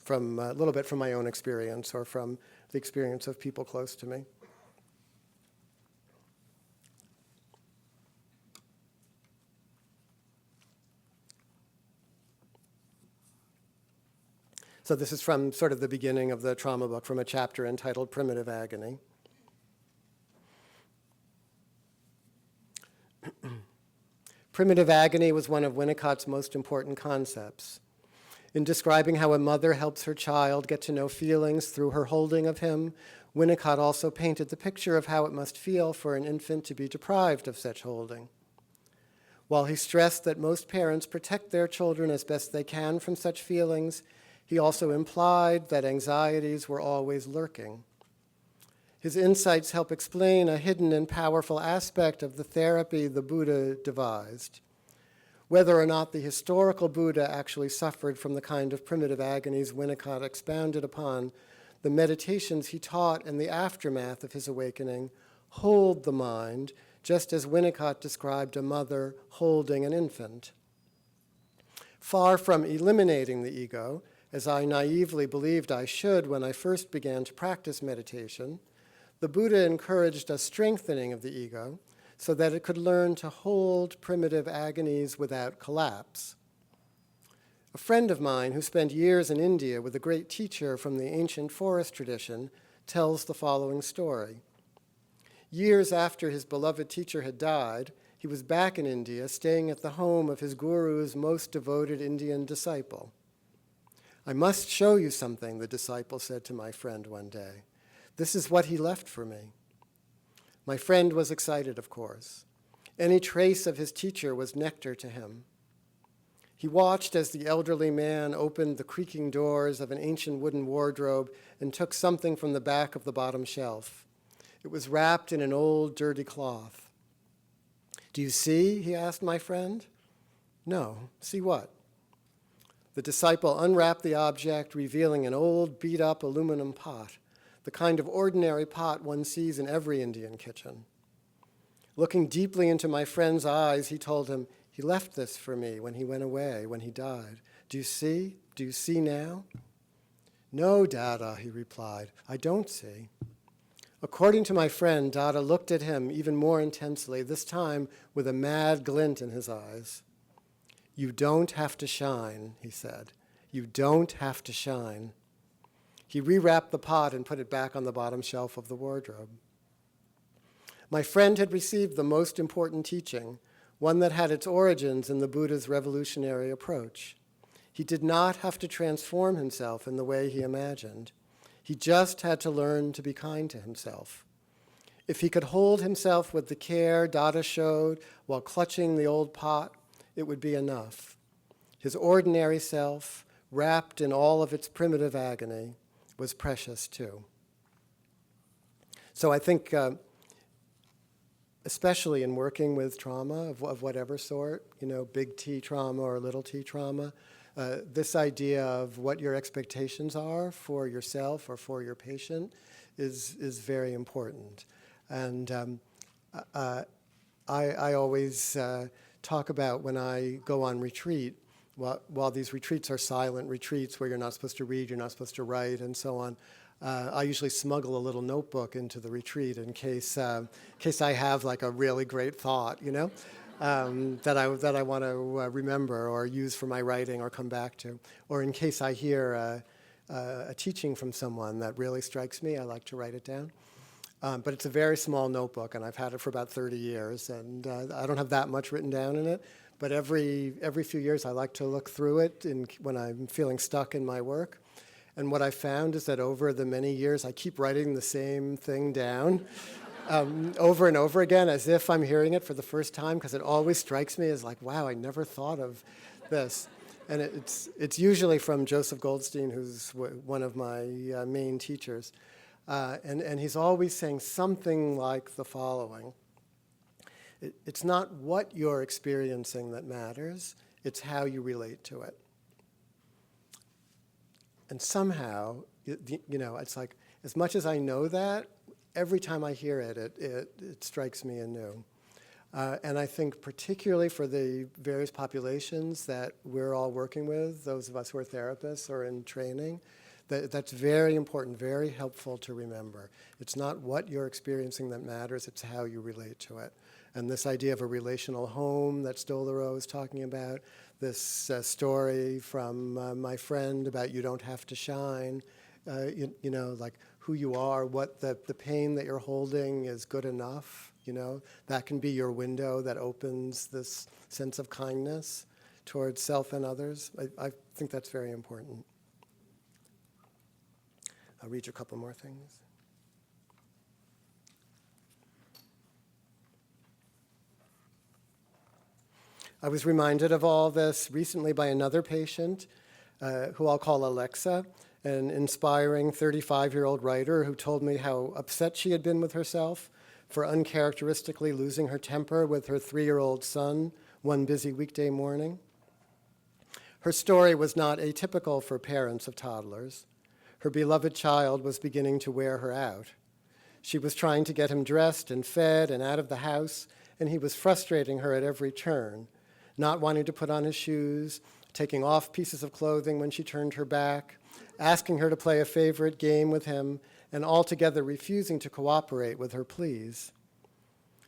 from a little bit from my own experience or from the experience of people close to me. So this is from sort of the beginning of the trauma book, from a chapter entitled Primitive Agony. Primitive agony was one of Winnicott's most important concepts. In describing how a mother helps her child get to know feelings through her holding of him, Winnicott also painted the picture of how it must feel for an infant to be deprived of such holding. While he stressed that most parents protect their children as best they can from such feelings, he also implied that anxieties were always lurking. His insights help explain a hidden and powerful aspect of the therapy the Buddha devised. Whether or not the historical Buddha actually suffered from the kind of primitive agonies Winnicott expounded upon, the meditations he taught in the aftermath of his awakening hold the mind, just as Winnicott described a mother holding an infant. Far from eliminating the ego, as I naively believed I should when I first began to practice meditation, the Buddha encouraged a strengthening of the ego so that it could learn to hold primitive agonies without collapse. A friend of mine who spent years in India with a great teacher from the ancient forest tradition tells the following story. Years after his beloved teacher had died, he was back in India, staying at the home of his guru's most devoted Indian disciple. "I must show you something," the disciple said to my friend one day. "This is what he left for me." My friend was excited, of course. Any trace of his teacher was nectar to him. He watched as the elderly man opened the creaking doors of an ancient wooden wardrobe and took something from the back of the bottom shelf. It was wrapped in an old, dirty cloth. "Do you see?" he asked my friend. "No. See what?" The disciple unwrapped the object, revealing an old, beat-up aluminum pot, the kind of ordinary pot one sees in every Indian kitchen. Looking deeply into my friend's eyes, he told him, "He left this for me when he went away, when he died. Do you see? Do you see now?" "No, Dada," he replied, "I don't see." According to my friend, Dada looked at him even more intensely, this time with a mad glint in his eyes. "You don't have to shine," he said. "You don't have to shine." He rewrapped the pot and put it back on the bottom shelf of the wardrobe. My friend had received the most important teaching, one that had its origins in the Buddha's revolutionary approach. He did not have to transform himself in the way he imagined. He just had to learn to be kind to himself. If he could hold himself with the care Dada showed while clutching the old pot, it would be enough. His ordinary self, wrapped in all of its primitive agony, was precious too. So I think, especially in working with trauma of whatever sort, big T trauma or little t trauma, this idea of what your expectations are for yourself or for your patient is very important. And I always talk about when I go on retreat, while these retreats are silent retreats where you're not supposed to read, you're not supposed to write, and so on, I usually smuggle a little notebook into the retreat in case I have like a really great thought, that I want to remember or use for my writing or come back to, or in case I hear a teaching from someone that really strikes me, I like to write it down. But it's a very small notebook, and I've had it for about 30 years, and I don't have that much written down in it. But every few years, I like to look through it when I'm feeling stuck in my work. And what I found is that over the many years, I keep writing the same thing down over and over again, as if I'm hearing it for the first time, because it always strikes me as like, wow, I never thought of this. And it's usually from Joseph Goldstein, who's one of my main teachers. And he's always saying something like the following. It's not what you're experiencing that matters, it's how you relate to it. And somehow, it's like, as much as I know that, every time I hear it, it strikes me anew. And I think particularly for the various populations that we're all working with, those of us who are therapists or in training, that's very important, very helpful to remember. It's not what you're experiencing that matters, it's how you relate to it. And this idea of a relational home that Stolorow is talking about, this story from my friend about you don't have to shine, like who you are, what the pain that you're holding is good enough, that can be your window that opens this sense of kindness towards self and others. I think that's very important. I'll read you a couple more things. I was reminded of all this recently by another patient, who I'll call Alexa, an inspiring 35-year-old writer who told me how upset she had been with herself for uncharacteristically losing her temper with her 3-year-old son one busy weekday morning. Her story was not atypical for parents of toddlers. Her beloved child was beginning to wear her out. She was trying to get him dressed and fed and out of the house, and he was frustrating her at every turn, not wanting to put on his shoes, taking off pieces of clothing when she turned her back, asking her to play a favorite game with him, and altogether refusing to cooperate with her pleas.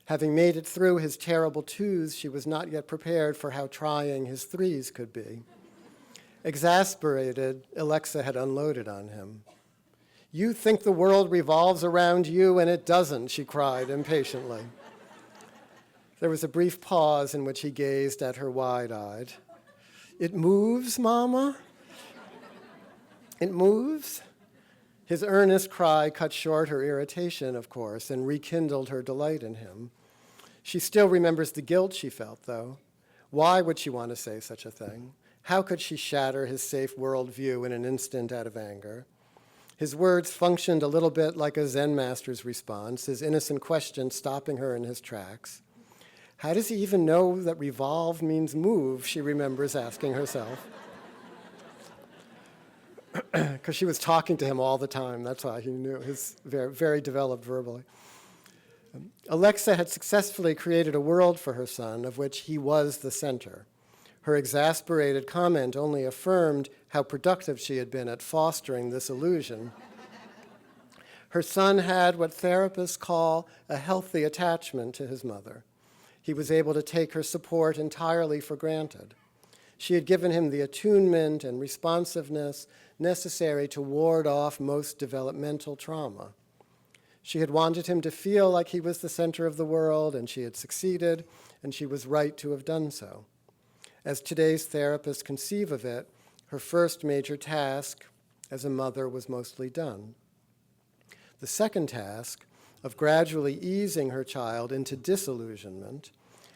Having made it through his terrible twos, she was not yet prepared for how trying his threes could be. Exasperated, Alexa had unloaded on him. "You think the world revolves around you, and it doesn't," she cried impatiently. There was a brief pause in which he gazed at her wide-eyed. "It moves, Mama? It moves?" His earnest cry cut short her irritation, of course, and rekindled her delight in him. She still remembers the guilt she felt, though. Why would she want to say such a thing? How could she shatter his safe worldview in an instant out of anger? His words functioned a little bit like a Zen master's response, his innocent question stopping her in his tracks. How does he even know that revolve means move, she remembers asking herself. Because she was talking to him all the time, that's why he knew. He's very, very developed verbally. Alexa had successfully created a world for her son of which he was the center. Her exasperated comment only affirmed how productive she had been at fostering this illusion. Her son had what therapists call a healthy attachment to his mother. He was able to take her support entirely for granted. She had given him the attunement and responsiveness necessary to ward off most developmental trauma. She had wanted him to feel like he was the center of the world, and she had succeeded, and she was right to have done so. As today's therapists conceive of it, her first major task as a mother was mostly done. The second task, of gradually easing her child into disillusionment,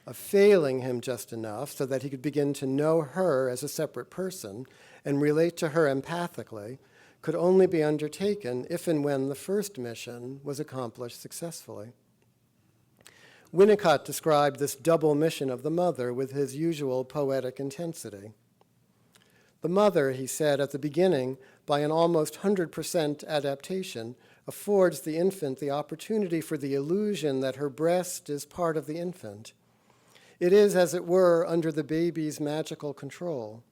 of failing him just enough so that he could begin to know her as a separate person and relate to her empathically, could only be undertaken if and when the first mission was accomplished successfully. Winnicott described this double mission of the mother with his usual poetic intensity. The mother, he said at the beginning, by an almost 100% adaptation, affords the infant the opportunity for the illusion that her breast is part of the infant. It is, as it were, under the baby's magical control.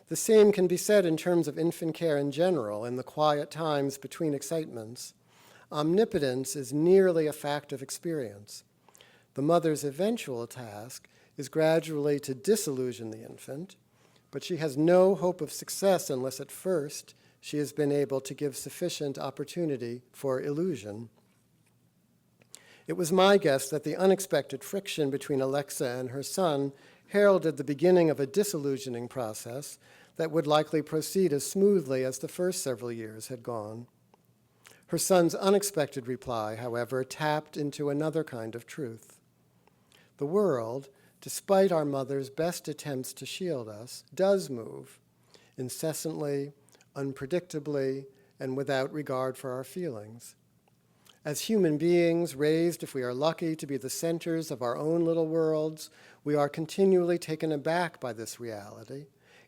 The same can be said in terms of infant care in general, in the quiet times between excitements. Omnipotence is nearly a fact of experience. The mother's eventual task is gradually to disillusion the infant, but she has no hope of success unless at first she has been able to give sufficient opportunity for illusion. It was my guess that the unexpected friction between Alexa and her son heralded the beginning of a disillusioning process that would likely proceed as smoothly as the first several years had gone. Her son's unexpected reply, however, tapped into another kind of truth. The world, despite our mother's best attempts to shield us, does move, incessantly, unpredictably, and without regard for our feelings. As human beings, raised, if we are lucky, to be the centers of our own little worlds, we are continually taken aback by this reality,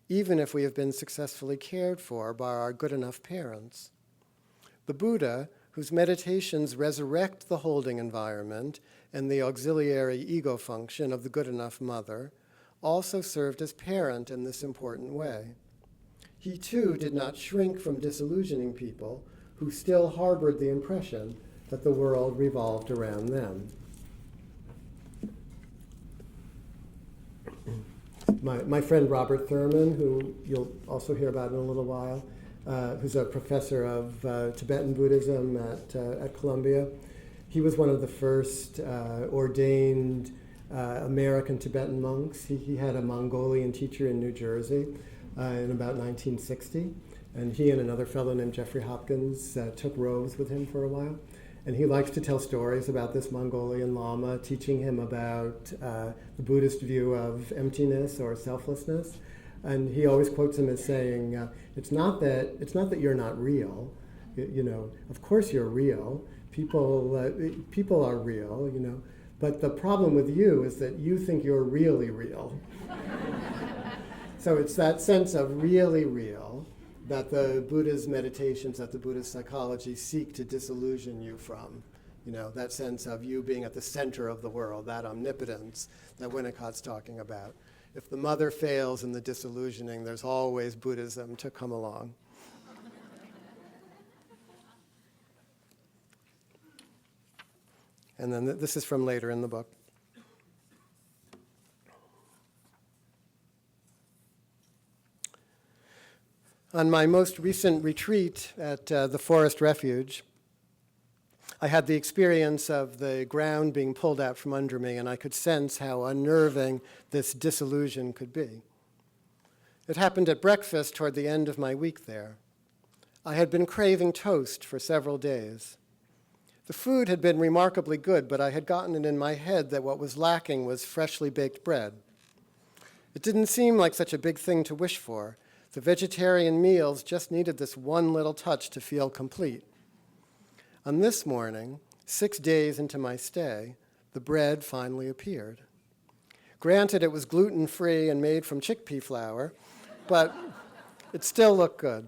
even if we have been successfully cared for by our good enough parents. The Buddha, whose meditations resurrect the holding environment and the auxiliary ego function of the good enough mother, also served as parent in this important way. He too did not shrink from disillusioning people who still harbored the impression that the world revolved around them. My friend Robert Thurman, who you'll also hear about in a little while, who's a professor of Tibetan Buddhism at Columbia, he was one of the first ordained American Tibetan monks. He had a Mongolian teacher in New Jersey in about 1960, and he and another fellow named Jeffrey Hopkins took robes with him for a while. And he likes to tell stories about this Mongolian Lama teaching him about the Buddhist view of emptiness or selflessness. And he always quotes him as saying, it's not that you're not real. Of course you're real. People are real, But the problem with you is that you think you're really real. So it's that sense of really real that the Buddha's meditations, that the Buddha's psychology seek to disillusion you from. That sense of you being at the center of the world, that omnipotence that Winnicott's talking about. If the mother fails in the disillusioning, there's always Buddhism to come along. And then this is from later in the book. On my most recent retreat at the Forest Refuge, I had the experience of the ground being pulled out from under me, and I could sense how unnerving this disillusion could be. It happened at breakfast toward the end of my week there. I had been craving toast for several days. The food had been remarkably good, but I had gotten it in my head that what was lacking was freshly baked bread. It didn't seem like such a big thing to wish for. The vegetarian meals just needed this one little touch to feel complete. On this morning, 6 days into my stay, the bread finally appeared. Granted, it was gluten-free and made from chickpea flour, but it still looked good.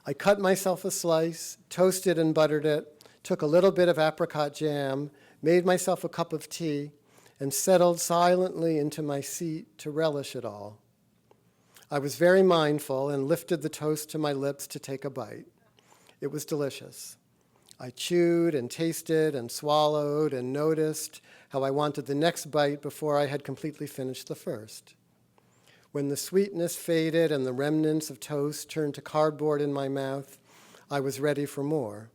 I cut myself a slice, toasted and buttered it, took a little bit of apricot jam, made myself a cup of tea, and settled silently into my seat to relish it all. I was very mindful and lifted the toast to my lips to take a bite. It was delicious. I chewed and tasted and swallowed and noticed how I wanted the next bite before I had completely finished the first. When the sweetness faded and the remnants of toast turned to cardboard in my mouth, I was ready for more.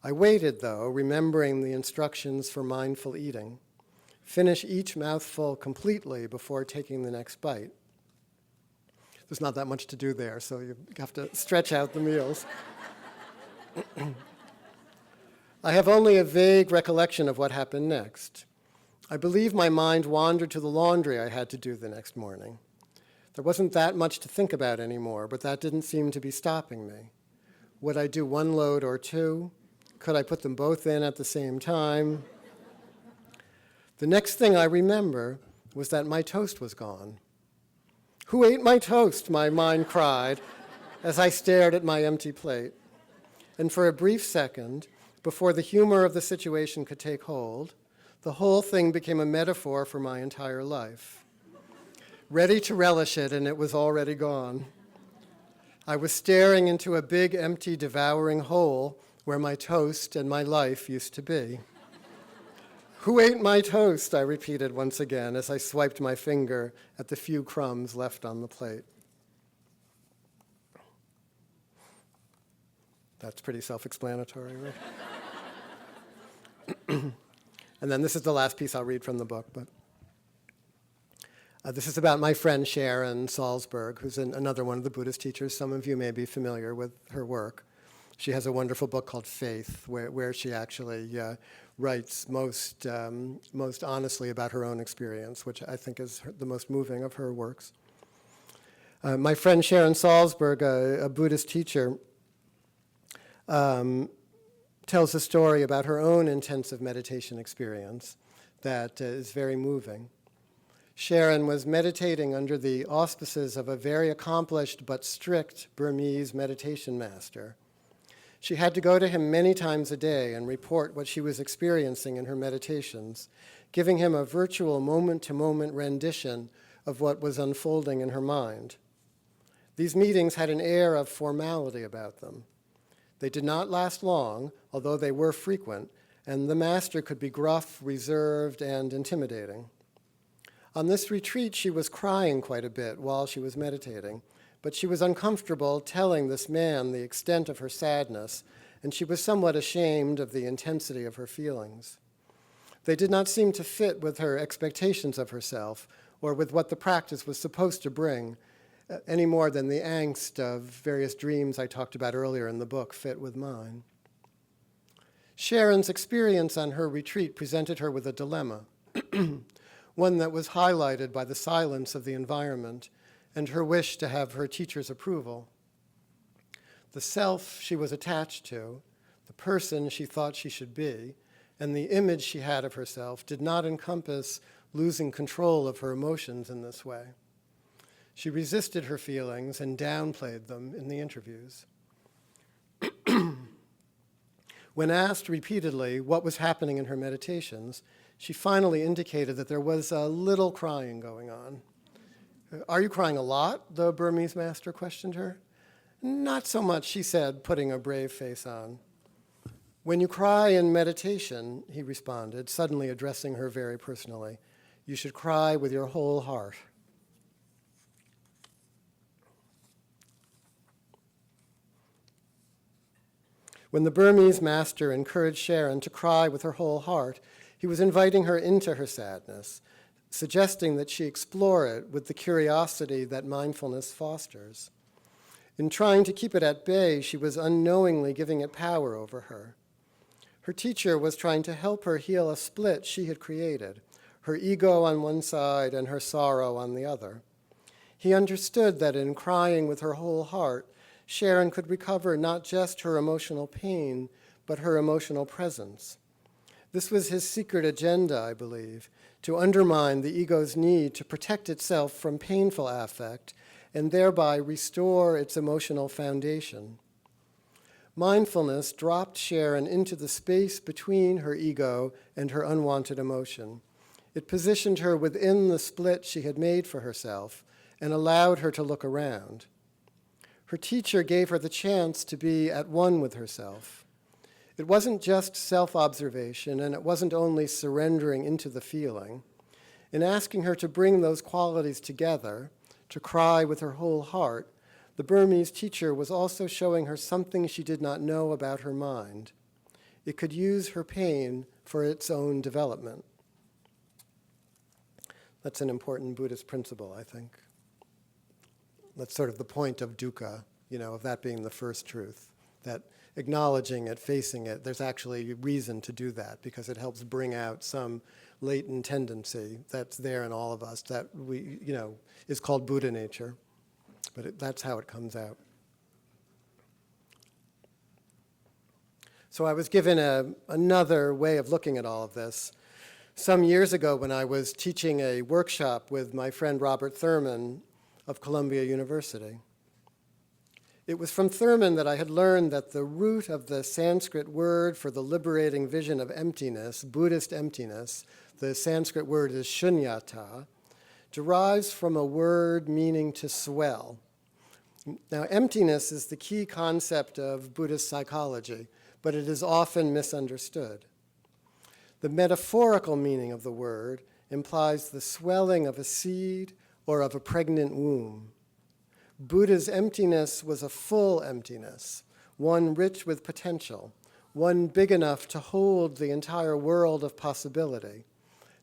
I waited, though, remembering the instructions for mindful eating. Finish each mouthful completely before taking the next bite. There's not that much to do there, so you have to stretch out the meals. I have only a vague recollection of what happened next. I believe my mind wandered to the laundry I had to do the next morning. There wasn't that much to think about anymore, but that didn't seem to be stopping me. Would I do one load or two? Could I put them both in at the same time? The next thing I remember was that my toast was gone. Who ate my toast? My mind cried as I stared at my empty plate. And for a brief second, before the humor of the situation could take hold, the whole thing became a metaphor for my entire life. Ready to relish it, and it was already gone. I was staring into a big, empty, devouring hole where my toast and my life used to be. Who ate my toast? I repeated once again as I swiped my finger at the few crumbs left on the plate. That's pretty self-explanatory, right? And then this is the last piece I'll read from the book. But this is about my friend Sharon Salzberg, who's another one of the Buddhist teachers. Some of you may be familiar with her work. She has a wonderful book called Faith, where she actually writes most honestly about her own experience, which I think is the most moving of her works. My friend Sharon Salzberg, a Buddhist teacher, tells a story about her own intensive meditation experience that is very moving. Sharon was meditating under the auspices of a very accomplished but strict Burmese meditation master. She had to go to him many times a day and report what she was experiencing in her meditations, giving him a virtual moment-to-moment rendition of what was unfolding in her mind. These meetings had an air of formality about them. They did not last long, although they were frequent, and the master could be gruff, reserved, and intimidating. On this retreat, she was crying quite a bit while she was meditating, but she was uncomfortable telling this man the extent of her sadness, and she was somewhat ashamed of the intensity of her feelings. They did not seem to fit with her expectations of herself or with what the practice was supposed to bring, any more than the angst of various dreams I talked about earlier in the book fit with mine. Sharon's experience on her retreat presented her with a dilemma, one that was highlighted by the silence of the environment and her wish to have her teacher's approval. The self she was attached to, the person she thought she should be, and the image she had of herself did not encompass losing control of her emotions in this way. She resisted her feelings and downplayed them in the interviews. When asked repeatedly what was happening in her meditations, she finally indicated that there was a little crying going on. "Are you crying a lot?" the Burmese master questioned her. "Not so much," she said, putting a brave face on. When you cry in meditation, he responded, suddenly addressing her very personally, you should cry with your whole heart. When the Burmese master encouraged Sharon to cry with her whole heart, he was inviting her into her sadness, suggesting that she explore it with the curiosity that mindfulness fosters. In trying to keep it at bay, she was unknowingly giving it power over her. Her teacher was trying to help her heal a split she had created, her ego on one side and her sorrow on the other. He understood that in crying with her whole heart, Sharon could recover not just her emotional pain, but her emotional presence. This was his secret agenda, I believe, to undermine the ego's need to protect itself from painful affect and thereby restore its emotional foundation. Mindfulness dropped Sharon into the space between her ego and her unwanted emotion. It positioned her within the split she had made for herself and allowed her to look around. Her teacher gave her the chance to be at one with herself. It wasn't just self-observation, and it wasn't only surrendering into the feeling. In asking her to bring those qualities together, to cry with her whole heart, the Burmese teacher was also showing her something she did not know about her mind. It could use her pain for its own development. That's an important Buddhist principle, I think. That's sort of the point of dukkha, of that being the first truth, that acknowledging it, facing it, there's actually reason to do that because it helps bring out some latent tendency that's there in all of us that is called Buddha nature. But that's how it comes out. So I was given another way of looking at all of this. Some years ago when I was teaching a workshop with my friend Robert Thurman of Columbia University. It was from Thurman that I had learned that the root of the Sanskrit word for the liberating vision of emptiness, Buddhist emptiness, the Sanskrit word is shunyata, derives from a word meaning to swell. Now, emptiness is the key concept of Buddhist psychology, but it is often misunderstood. The metaphorical meaning of the word implies the swelling of a seed or of a pregnant womb. Buddha's emptiness was a full emptiness, one rich with potential, one big enough to hold the entire world of possibility,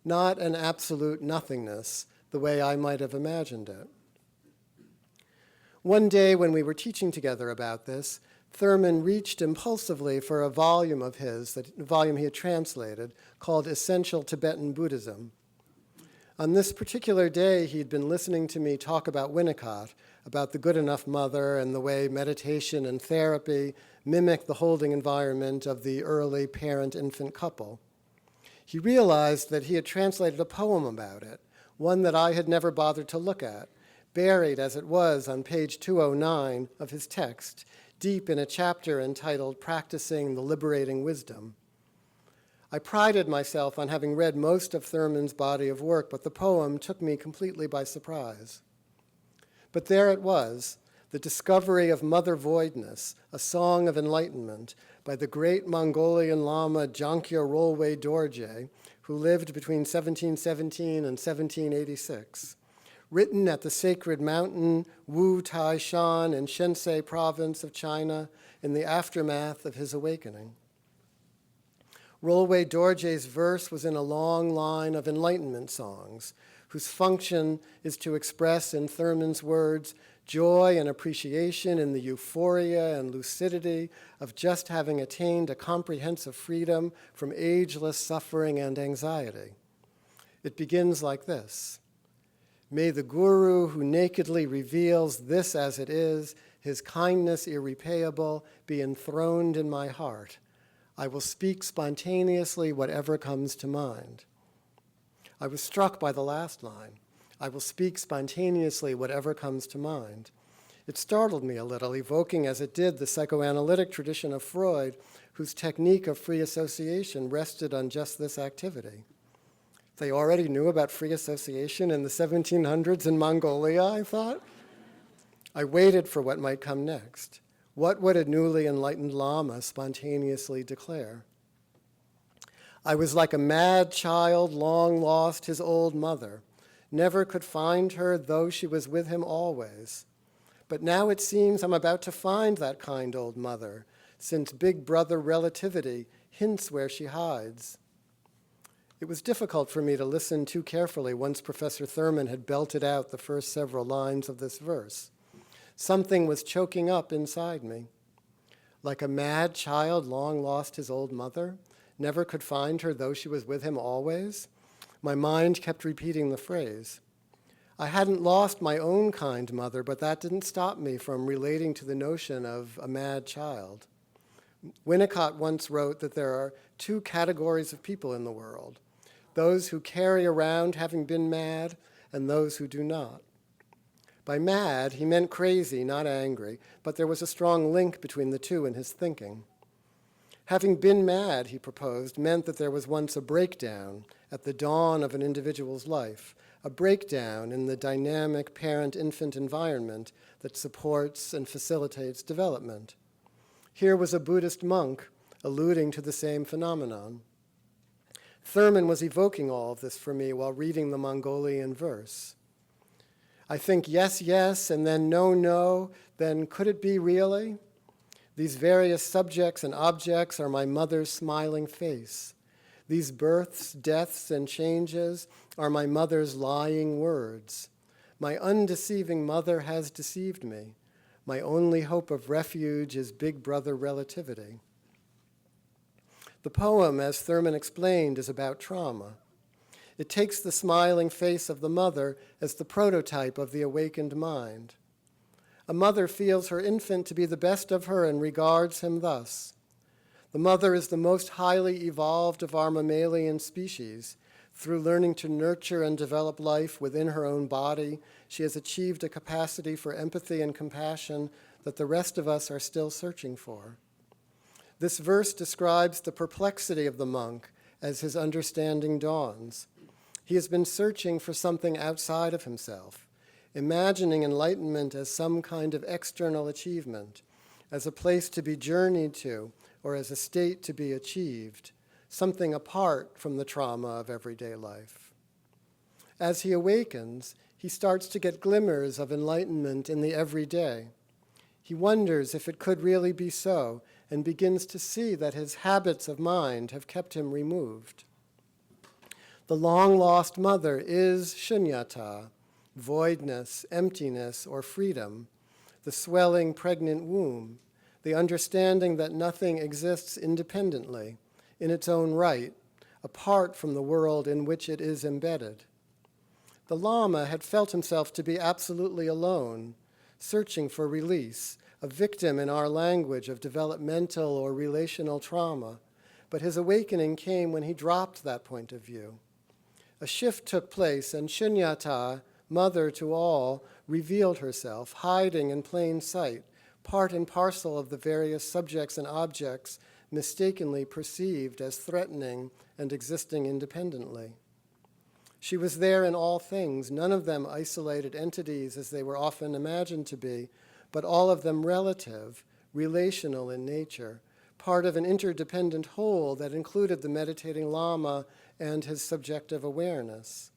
not an absolute nothingness the way I might have imagined it. One day when we were teaching together about this, Thurman reached impulsively for a volume of his, a volume he had translated, called Essential Tibetan Buddhism. On this particular day, he'd been listening to me talk about Winnicott, about the good enough mother and the way meditation and therapy mimic the holding environment of the early parent-infant couple. He realized that he had translated a poem about it, one that I had never bothered to look at, buried as it was on page 209 of his text, deep in a chapter entitled Practicing the Liberating Wisdom. I prided myself on having read most of Thurman's body of work, but the poem took me completely by surprise. But there it was, the discovery of Mother Voidness, a song of enlightenment by the great Mongolian Lama Jangkya Rolwe Dorje, who lived between 1717 and 1786, written at the sacred mountain Wu Tai Shan in Shensei province of China in the aftermath of his awakening. Rolwe Dorje's verse was in a long line of enlightenment songs, whose function is to express, in Thurman's words, joy and appreciation in the euphoria and lucidity of just having attained a comprehensive freedom from ageless suffering and anxiety. It begins like this. May the Guru who nakedly reveals this as it is, his kindness irrepayable, be enthroned in my heart. I will speak spontaneously whatever comes to mind. I was struck by the last line. I will speak spontaneously whatever comes to mind. It startled me a little, evoking as it did the psychoanalytic tradition of Freud, whose technique of free association rested on just this activity. They already knew about free association in the 1700s in Mongolia, I thought. I waited for what might come next. What would a newly enlightened Lama spontaneously declare? I was like a mad child long lost his old mother, never could find her, though she was with him always. But now it seems I'm about to find that kind old mother, since big brother relativity hints where she hides. It was difficult for me to listen too carefully once Professor Thurman had belted out the first several lines of this verse. Something was choking up inside me. Like a mad child long lost his old mother, never could find her, though she was with him always. My mind kept repeating the phrase. I hadn't lost my own kind mother, but that didn't stop me from relating to the notion of a mad child. Winnicott once wrote that there are two categories of people in the world, those who carry around having been mad and those who do not. By mad, he meant crazy, not angry, but there was a strong link between the two in his thinking. Having been mad, he proposed, meant that there was once a breakdown at the dawn of an individual's life, a breakdown in the dynamic parent-infant environment that supports and facilitates development. Here was a Buddhist monk alluding to the same phenomenon. Thurman was evoking all of this for me while reading the Mongolian verse. I think yes, yes, and then no, no, then could it be really? These various subjects and objects are my mother's smiling face. These births, deaths, and changes are my mother's lying words. My undeceiving mother has deceived me. My only hope of refuge is big brother relativity. The poem, as Thurman explained, is about trauma. It takes the smiling face of the mother as the prototype of the awakened mind. A mother feels her infant to be the best of her and regards him thus. The mother is the most highly evolved of our mammalian species. Through learning to nurture and develop life within her own body, she has achieved a capacity for empathy and compassion that the rest of us are still searching for. This verse describes the perplexity of the monk as his understanding dawns. He has been searching for something outside of himself, imagining enlightenment as some kind of external achievement, as a place to be journeyed to, or as a state to be achieved, something apart from the trauma of everyday life. As he awakens, he starts to get glimmers of enlightenment in the everyday. He wonders if it could really be so, and begins to see that his habits of mind have kept him removed. The long-lost mother is shunyata, voidness, emptiness, or freedom, the swelling pregnant womb, the understanding that nothing exists independently, in its own right, apart from the world in which it is embedded. The Lama had felt himself to be absolutely alone, searching for release, a victim in our language of developmental or relational trauma, but his awakening came when he dropped that point of view. A shift took place, and Shunyata, mother to all, revealed herself, hiding in plain sight, part and parcel of the various subjects and objects mistakenly perceived as threatening and existing independently. She was there in all things, none of them isolated entities as they were often imagined to be, but all of them relative, relational in nature, part of an interdependent whole that included the meditating Lama and his subjective awareness.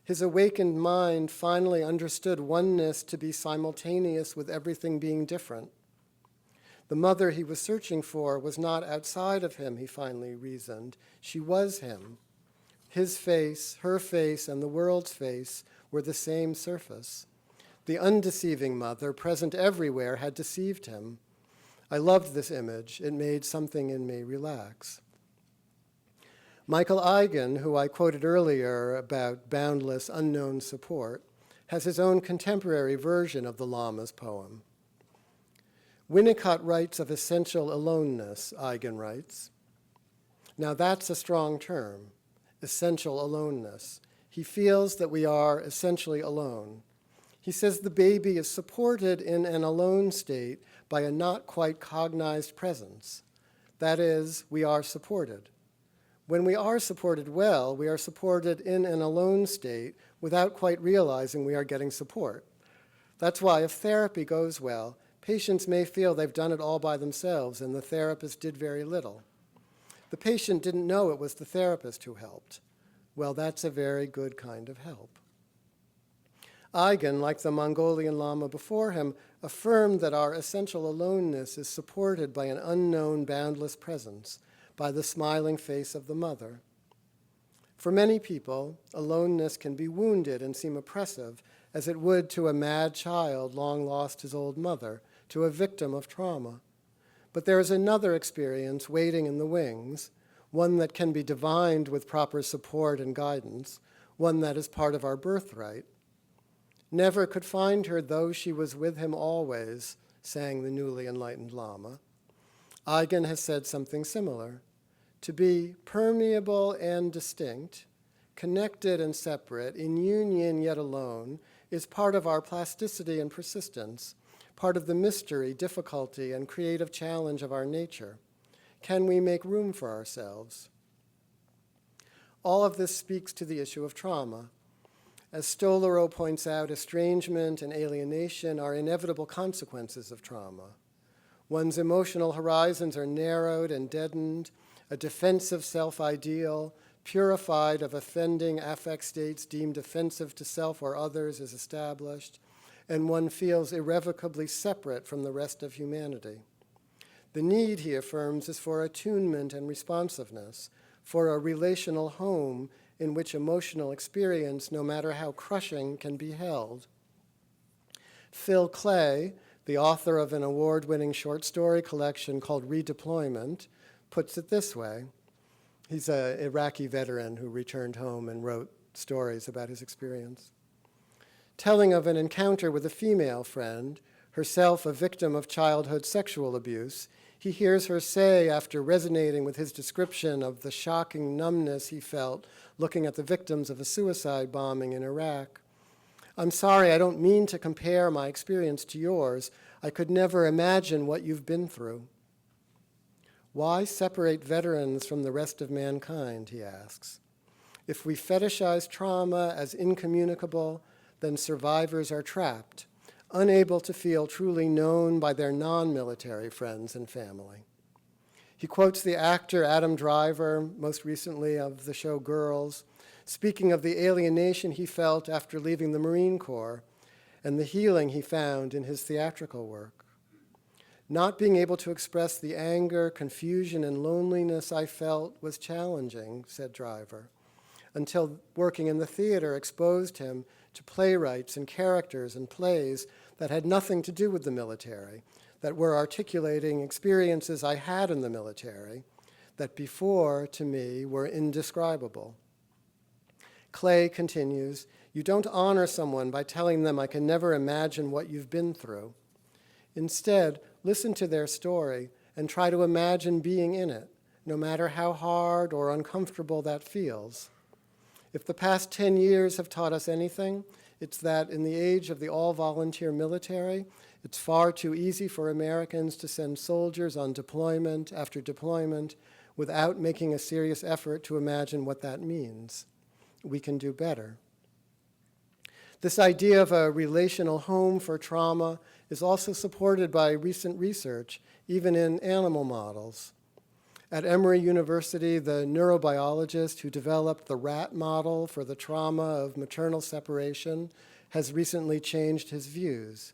His awakened mind finally understood oneness to be simultaneous with everything being different. The mother he was searching for was not outside of him, he finally reasoned. She was him. His face, her face, and the world's face were the same surface. The undeceiving mother, present everywhere, had deceived him. I loved this image. It made something in me relax. Michael Eigen, who I quoted earlier about boundless, unknown support, has his own contemporary version of the Lama's poem. Winnicott writes of essential aloneness, Eigen writes. Now that's a strong term, essential aloneness. He feels that we are essentially alone. He says the baby is supported in an alone state by a not quite cognized presence. That is, we are supported. When we are supported well, we are supported in an alone state without quite realizing we are getting support. That's why if therapy goes well, Patients may feel they've done it all by themselves and the therapist did very little. The patient didn't know it was the therapist who helped. Well, that's a very good kind of help. Eigen, like the Mongolian Lama before him, affirmed that our essential aloneness is supported by an unknown, boundless presence, by the smiling face of the mother. For many people, aloneness can be wounded and seem oppressive, as it would to a mad child long lost his old mother, to a victim of trauma. But there is another experience waiting in the wings, one that can be divined with proper support and guidance, one that is part of our birthright. Never could find her, though she was with him always, sang the newly enlightened Lama. Eigen has said something similar. To be permeable and distinct, connected and separate, in union yet alone, is part of our plasticity and persistence, part of the mystery, difficulty, and creative challenge of our nature. Can we make room for ourselves? All of this speaks to the issue of trauma. As Stolorow points out, estrangement and alienation are inevitable consequences of trauma. One's emotional horizons are narrowed and deadened, a defensive self-ideal, purified of offending affect states deemed offensive to self or others, is established, and one feels irrevocably separate from the rest of humanity. The need, he affirms, is for attunement and responsiveness, for a relational home in which emotional experience, no matter how crushing, can be held. Phil Clay, the author of an award-winning short story collection called Redeployment, puts it this way. He's an Iraqi veteran who returned home and wrote stories about his experience. Telling of an encounter with a female friend, herself a victim of childhood sexual abuse, he hears her say, after resonating with his description of the shocking numbness he felt looking at the victims of a suicide bombing in Iraq, "I'm sorry, I don't mean to compare my experience to yours. I could never imagine what you've been through." Why separate veterans from the rest of mankind, he asks. If we fetishize trauma as incommunicable, then survivors are trapped, unable to feel truly known by their non-military friends and family. He quotes the actor Adam Driver, most recently of the show Girls, speaking of the alienation he felt after leaving the Marine Corps and the healing he found in his theatrical work. Not being able to express the anger, confusion, and loneliness I felt was challenging, said Driver, until working in the theater exposed him to playwrights and characters and plays that had nothing to do with the military, that were articulating experiences I had in the military that before, to me, were indescribable. Clay continues, "You don't honor someone by telling them I can never imagine what you've been through. Instead, listen to their story and try to imagine being in it, no matter how hard or uncomfortable that feels. If the past 10 years have taught us anything, it's that in the age of the all-volunteer military, it's far too easy for Americans to send soldiers on deployment after deployment without making a serious effort to imagine what that means. We can do better." This idea of a relational home for trauma is also supported by recent research, even in animal models. At Emory University, the neurobiologist who developed the rat model for the trauma of maternal separation has recently changed his views.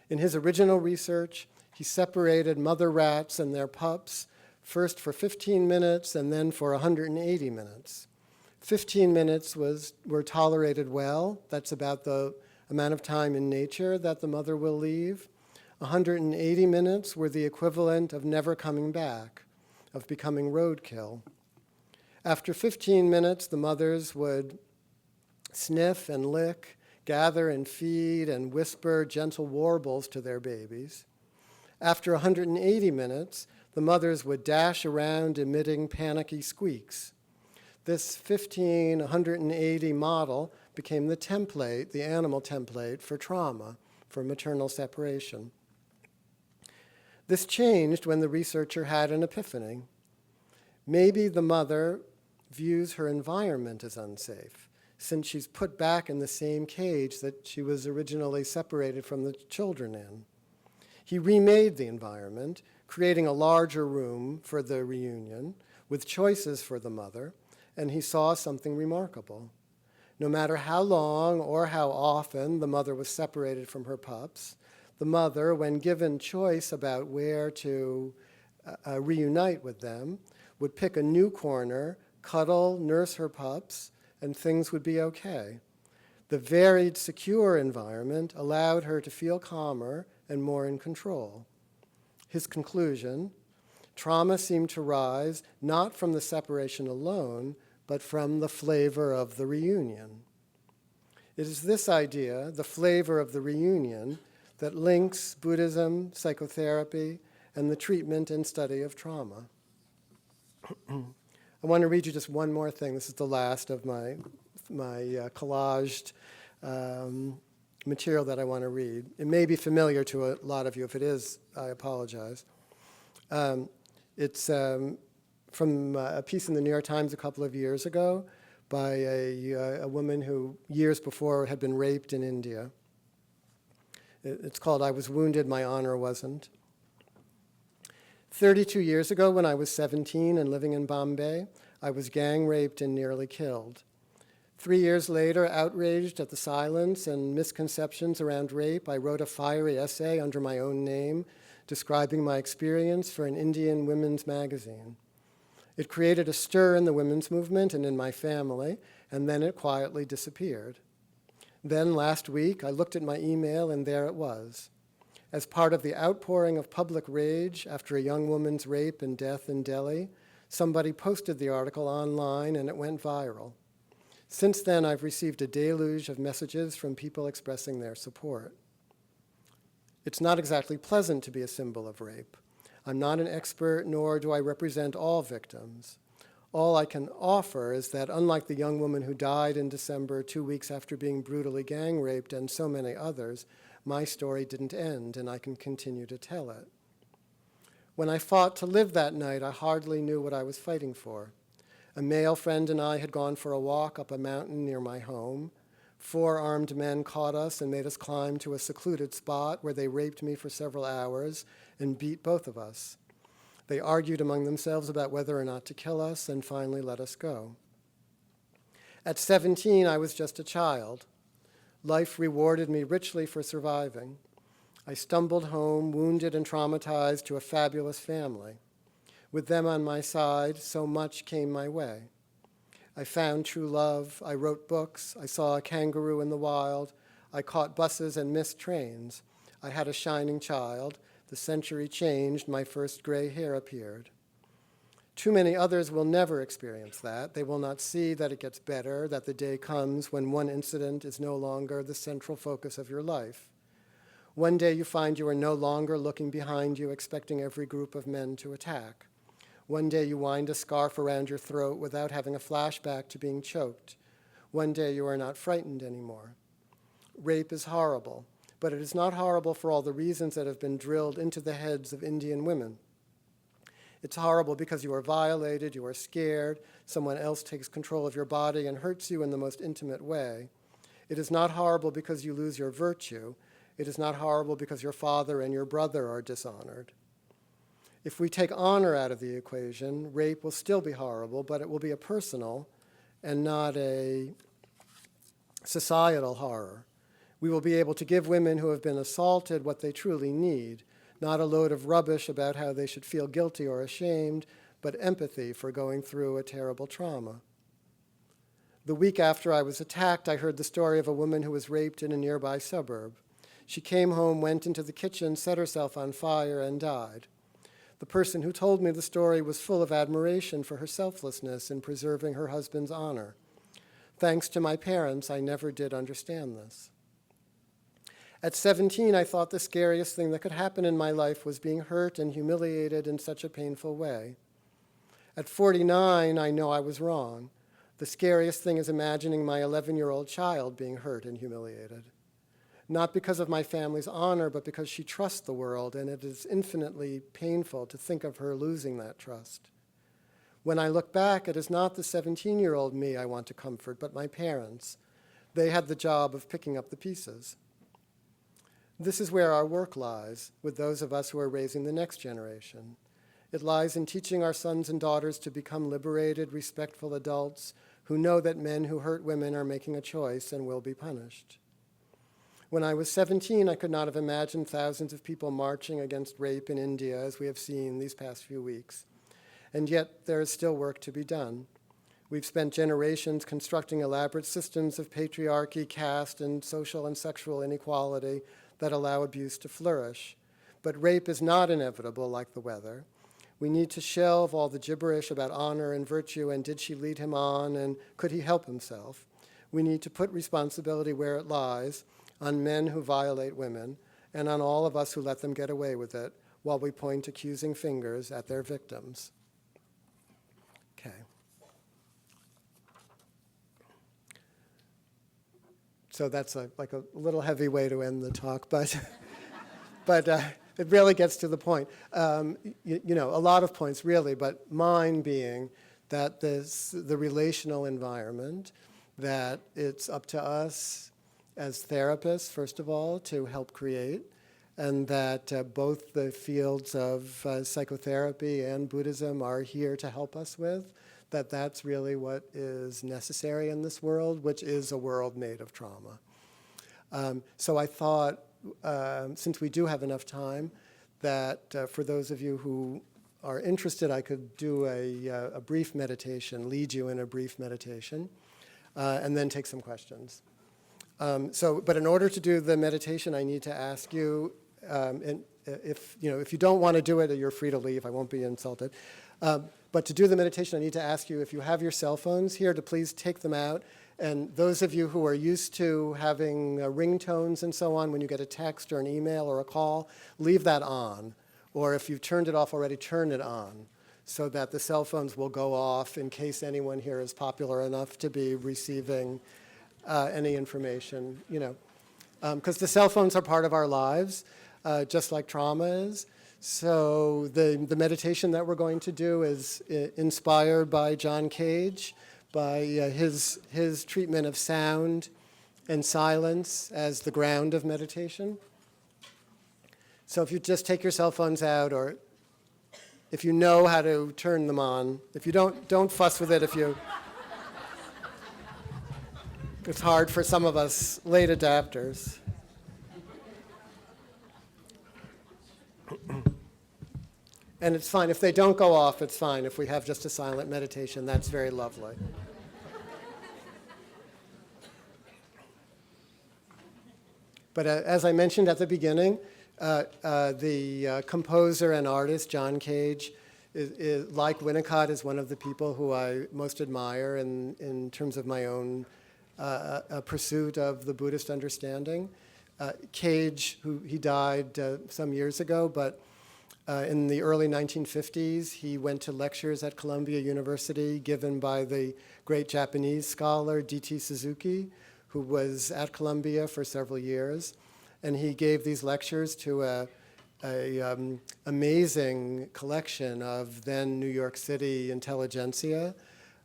In his original research, he separated mother rats and their pups, first for 15 minutes and then for 180 minutes. 15 minutes were tolerated well. That's about the amount of time in nature that the mother will leave. 180 minutes were the equivalent of never coming back, of becoming roadkill. After 15 minutes, the mothers would sniff and lick, gather and feed and whisper gentle warbles to their babies. After 180 minutes, the mothers would dash around emitting panicky squeaks. This 180 model became the template, the animal template for trauma, for maternal separation. This changed when the researcher had an epiphany. Maybe the mother views her environment as unsafe, since she's put back in the same cage that she was originally separated from the children in. He remade the environment, creating a larger room for the reunion with choices for the mother, and he saw something remarkable. No matter how long or how often the mother was separated from her pups, the mother, when given choice about where to reunite with them, would pick a new corner, cuddle, nurse her pups, and things would be okay. The varied, secure environment allowed her to feel calmer and more in control. His conclusion: trauma seemed to rise not from the separation alone, but from the flavor of the reunion. It is this idea, the flavor of the reunion, that links Buddhism, psychotherapy, and the treatment and study of trauma. I want to read you just one more thing. This is the last of my collaged material that I want to read. It may be familiar to a lot of you. If it is, I apologize. It's from a piece in the New York Times a couple of years ago by a woman who years before had been raped in India. It's called "I Was Wounded, My Honor Wasn't." 32 years ago, when I was 17 and living in Bombay, I was gang raped and nearly killed. 3 years later, outraged at the silence and misconceptions around rape, I wrote a fiery essay under my own name describing my experience for an Indian women's magazine. It created a stir in the women's movement and in my family, and then it quietly disappeared. Then last week, I looked at my email, and there it was. As part of the outpouring of public rage after a young woman's rape and death in Delhi, somebody posted the article online, and it went viral. Since then, I've received a deluge of messages from people expressing their support. It's not exactly pleasant to be a symbol of rape. I'm not an expert, nor do I represent all victims. All I can offer is that, unlike the young woman who died in December 2 weeks after being brutally gang raped and so many others, my story didn't end, and I can continue to tell it. When I fought to live that night, I hardly knew what I was fighting for. A male friend and I had gone for a walk up a mountain near my home. 4 armed men caught us and made us climb to a secluded spot where they raped me for several hours and beat both of us. They argued among themselves about whether or not to kill us and finally let us go. At 17, I was just a child. Life rewarded me richly for surviving. I stumbled home, wounded and traumatized, to a fabulous family. With them on my side, so much came my way. I found true love. I wrote books. I saw a kangaroo in the wild. I caught buses and missed trains. I had a shining child. The century changed. My first gray hair appeared. Too many others will never experience that. They will not see that it gets better, that the day comes when one incident is no longer the central focus of your life. One day you find you are no longer looking behind you, expecting every group of men to attack. One day you wind a scarf around your throat without having a flashback to being choked. One day you are not frightened anymore. Rape is horrible, but it is not horrible for all the reasons that have been drilled into the heads of Indian women. It's horrible because you are violated, you are scared, someone else takes control of your body and hurts you in the most intimate way. It is not horrible because you lose your virtue. It is not horrible because your father and your brother are dishonored. If we take honor out of the equation, rape will still be horrible, but it will be a personal and not a societal horror. We will be able to give women who have been assaulted what they truly need, not a load of rubbish about how they should feel guilty or ashamed, but empathy for going through a terrible trauma. The week after I was attacked, I heard the story of a woman who was raped in a nearby suburb. She came home, went into the kitchen, set herself on fire, and died. The person who told me the story was full of admiration for her selflessness in preserving her husband's honor. Thanks to my parents, I never did understand this. At 17, I thought the scariest thing that could happen in my life was being hurt and humiliated in such a painful way. At 49, I know I was wrong. The scariest thing is imagining my 11-year-old child being hurt and humiliated. Not because of my family's honor, but because she trusts the world, and it is infinitely painful to think of her losing that trust. When I look back, it is not the 17-year-old me I want to comfort, but my parents. They had the job of picking up the pieces. This is where our work lies with those of us who are raising the next generation. It lies in teaching our sons and daughters to become liberated, respectful adults who know that men who hurt women are making a choice and will be punished. When I was 17, I could not have imagined thousands of people marching against rape in India, as we have seen these past few weeks. And yet, there is still work to be done. We've spent generations constructing elaborate systems of patriarchy, caste, and social and sexual inequality that allow abuse to flourish. But rape is not inevitable like the weather. We need to shelve all the gibberish about honor and virtue and did she lead him on and could he help himself. We need to put responsibility where it lies, on men who violate women and on all of us who let them get away with it while we point accusing fingers at their victims. Okay. So that's like a little heavy way to end the talk, but it really gets to the point. You know, a lot of points really, but mine being that the relational environment, that it's up to us as therapists, first of all, to help create, and that both the fields of psychotherapy and Buddhism are here to help us with, that's really what is necessary in this world, which is a world made of trauma. So I thought, since we do have enough time, that for those of you who are interested, I could do a brief meditation, lead you in a brief meditation, and then take some questions. But in order to do the meditation, I need to ask you, and if you don't want to do it, you're free to leave. I won't be insulted. But to do the meditation, I need to ask you if you have your cell phones here to please take them out. And those of you who are used to having ringtones and so on, when you get a text or an email or a call, leave that on. Or if you've turned it off already, turn it on so that the cell phones will go off in case anyone here is popular enough to be receiving any information, because the cell phones are part of our lives, just like trauma is. So the meditation that we're going to do is inspired by John Cage, by his treatment of sound and silence as the ground of meditation. So if you just take your cell phones out, or if you know how to turn them on, if you don't fuss with it. It's hard for some of us late adapters. And it's fine. If they don't go off, it's fine. If we have just a silent meditation, that's very lovely. But as I mentioned at the beginning, the composer and artist, John Cage, is, like Winnicott, is one of the people who I most admire in terms of my own pursuit of the Buddhist understanding. Cage, he died some years ago, but in the early 1950s, he went to lectures at Columbia University given by the great Japanese scholar D.T. Suzuki, who was at Columbia for several years. And he gave these lectures to an amazing collection of then New York City intelligentsia.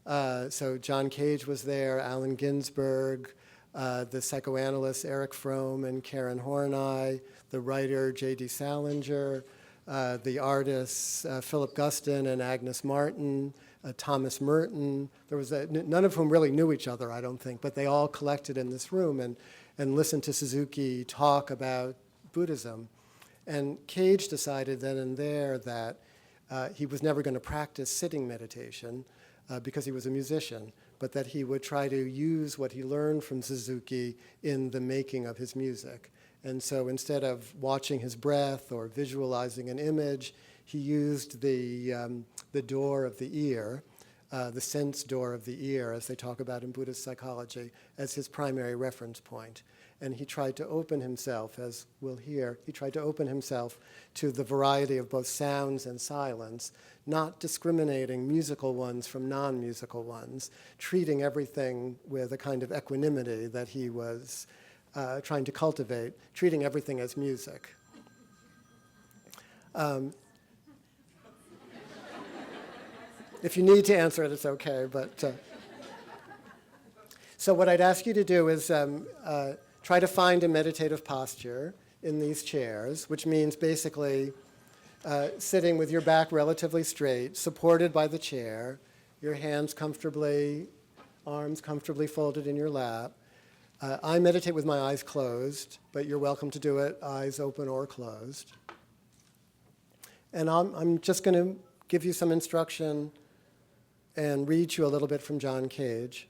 So John Cage was there, Allen Ginsberg, the psychoanalysts Erich Fromm and Karen Horney, the writer J.D. Salinger, the artists Philip Guston and Agnes Martin, Thomas Merton. There was none of whom really knew each other, I don't think, but they all collected in this room and listened to Suzuki talk about Buddhism. And Cage decided then and there that he was never going to practice sitting meditation because he was a musician, but that he would try to use what he learned from Suzuki in the making of his music. And so instead of watching his breath or visualizing an image, he used the door of the ear, the sense door of the ear, as they talk about in Buddhist psychology, as his primary reference point. And he tried to open himself, as we'll hear, he tried to open himself to the variety of both sounds and silence, not discriminating musical ones from non-musical ones, treating everything with a kind of equanimity that he was trying to cultivate, treating everything as music. If you need to answer it, it's okay. But so what I'd ask you to do is try to find a meditative posture. in these chairs, which means basically sitting with your back relatively straight, supported by the chair, your hands comfortably, arms comfortably folded in your lap. I meditate with my eyes closed, but you're welcome to do it eyes open or closed. And I'm just going to give you some instruction and read you a little bit from John Cage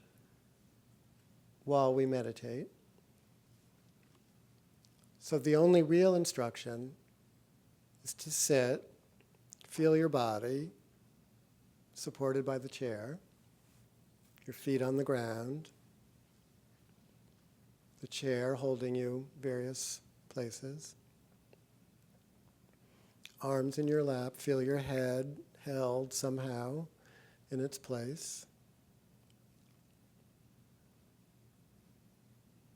while we meditate. So the only real instruction is to sit, feel your body, supported by the chair, your feet on the ground, the chair holding you various places, arms in your lap, feel your head held somehow in its place.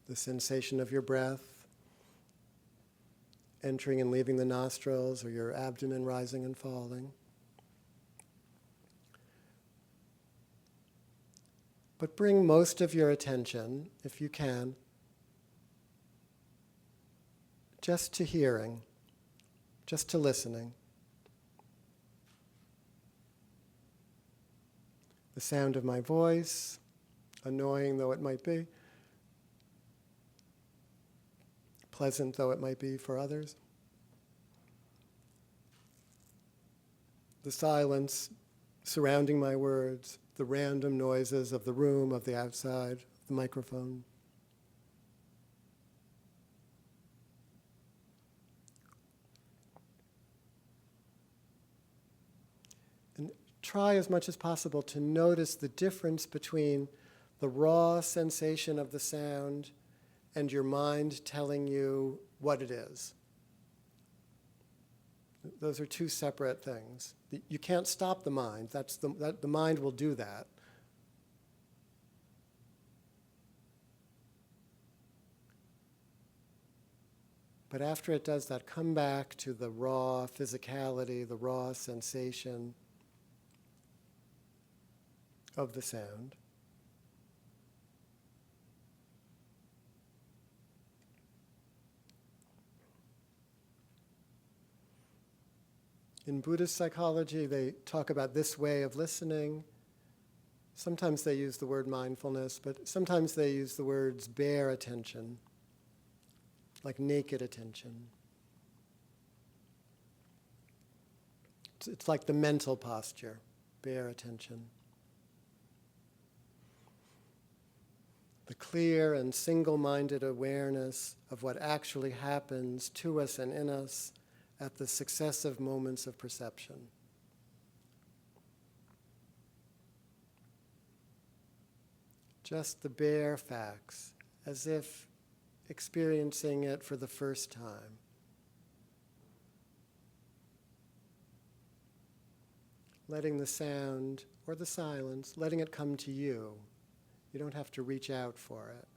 The sensation of your breath entering and leaving the nostrils, or your abdomen rising and falling. But bring most of your attention, if you can, just to hearing, just to listening. The sound of my voice, annoying though it might be, pleasant though it might be for others. The silence surrounding my words, the random noises of the room, of the outside, the microphone. And try as much as possible to notice the difference between the raw sensation of the sound and your mind telling you what it is. Those are two separate things. You can't stop the mind. The mind will do that. But after it does that, come back to the raw physicality, the raw sensation of the sound. In Buddhist psychology, they talk about this way of listening. Sometimes they use the word mindfulness, but sometimes they use the words bare attention, like naked attention. It's like the mental posture, bare attention. The clear and single-minded awareness of what actually happens to us and in us at the successive moments of perception. Just the bare facts, as if experiencing it for the first time. Letting the sound or the silence, letting it come to you. You don't have to reach out for it.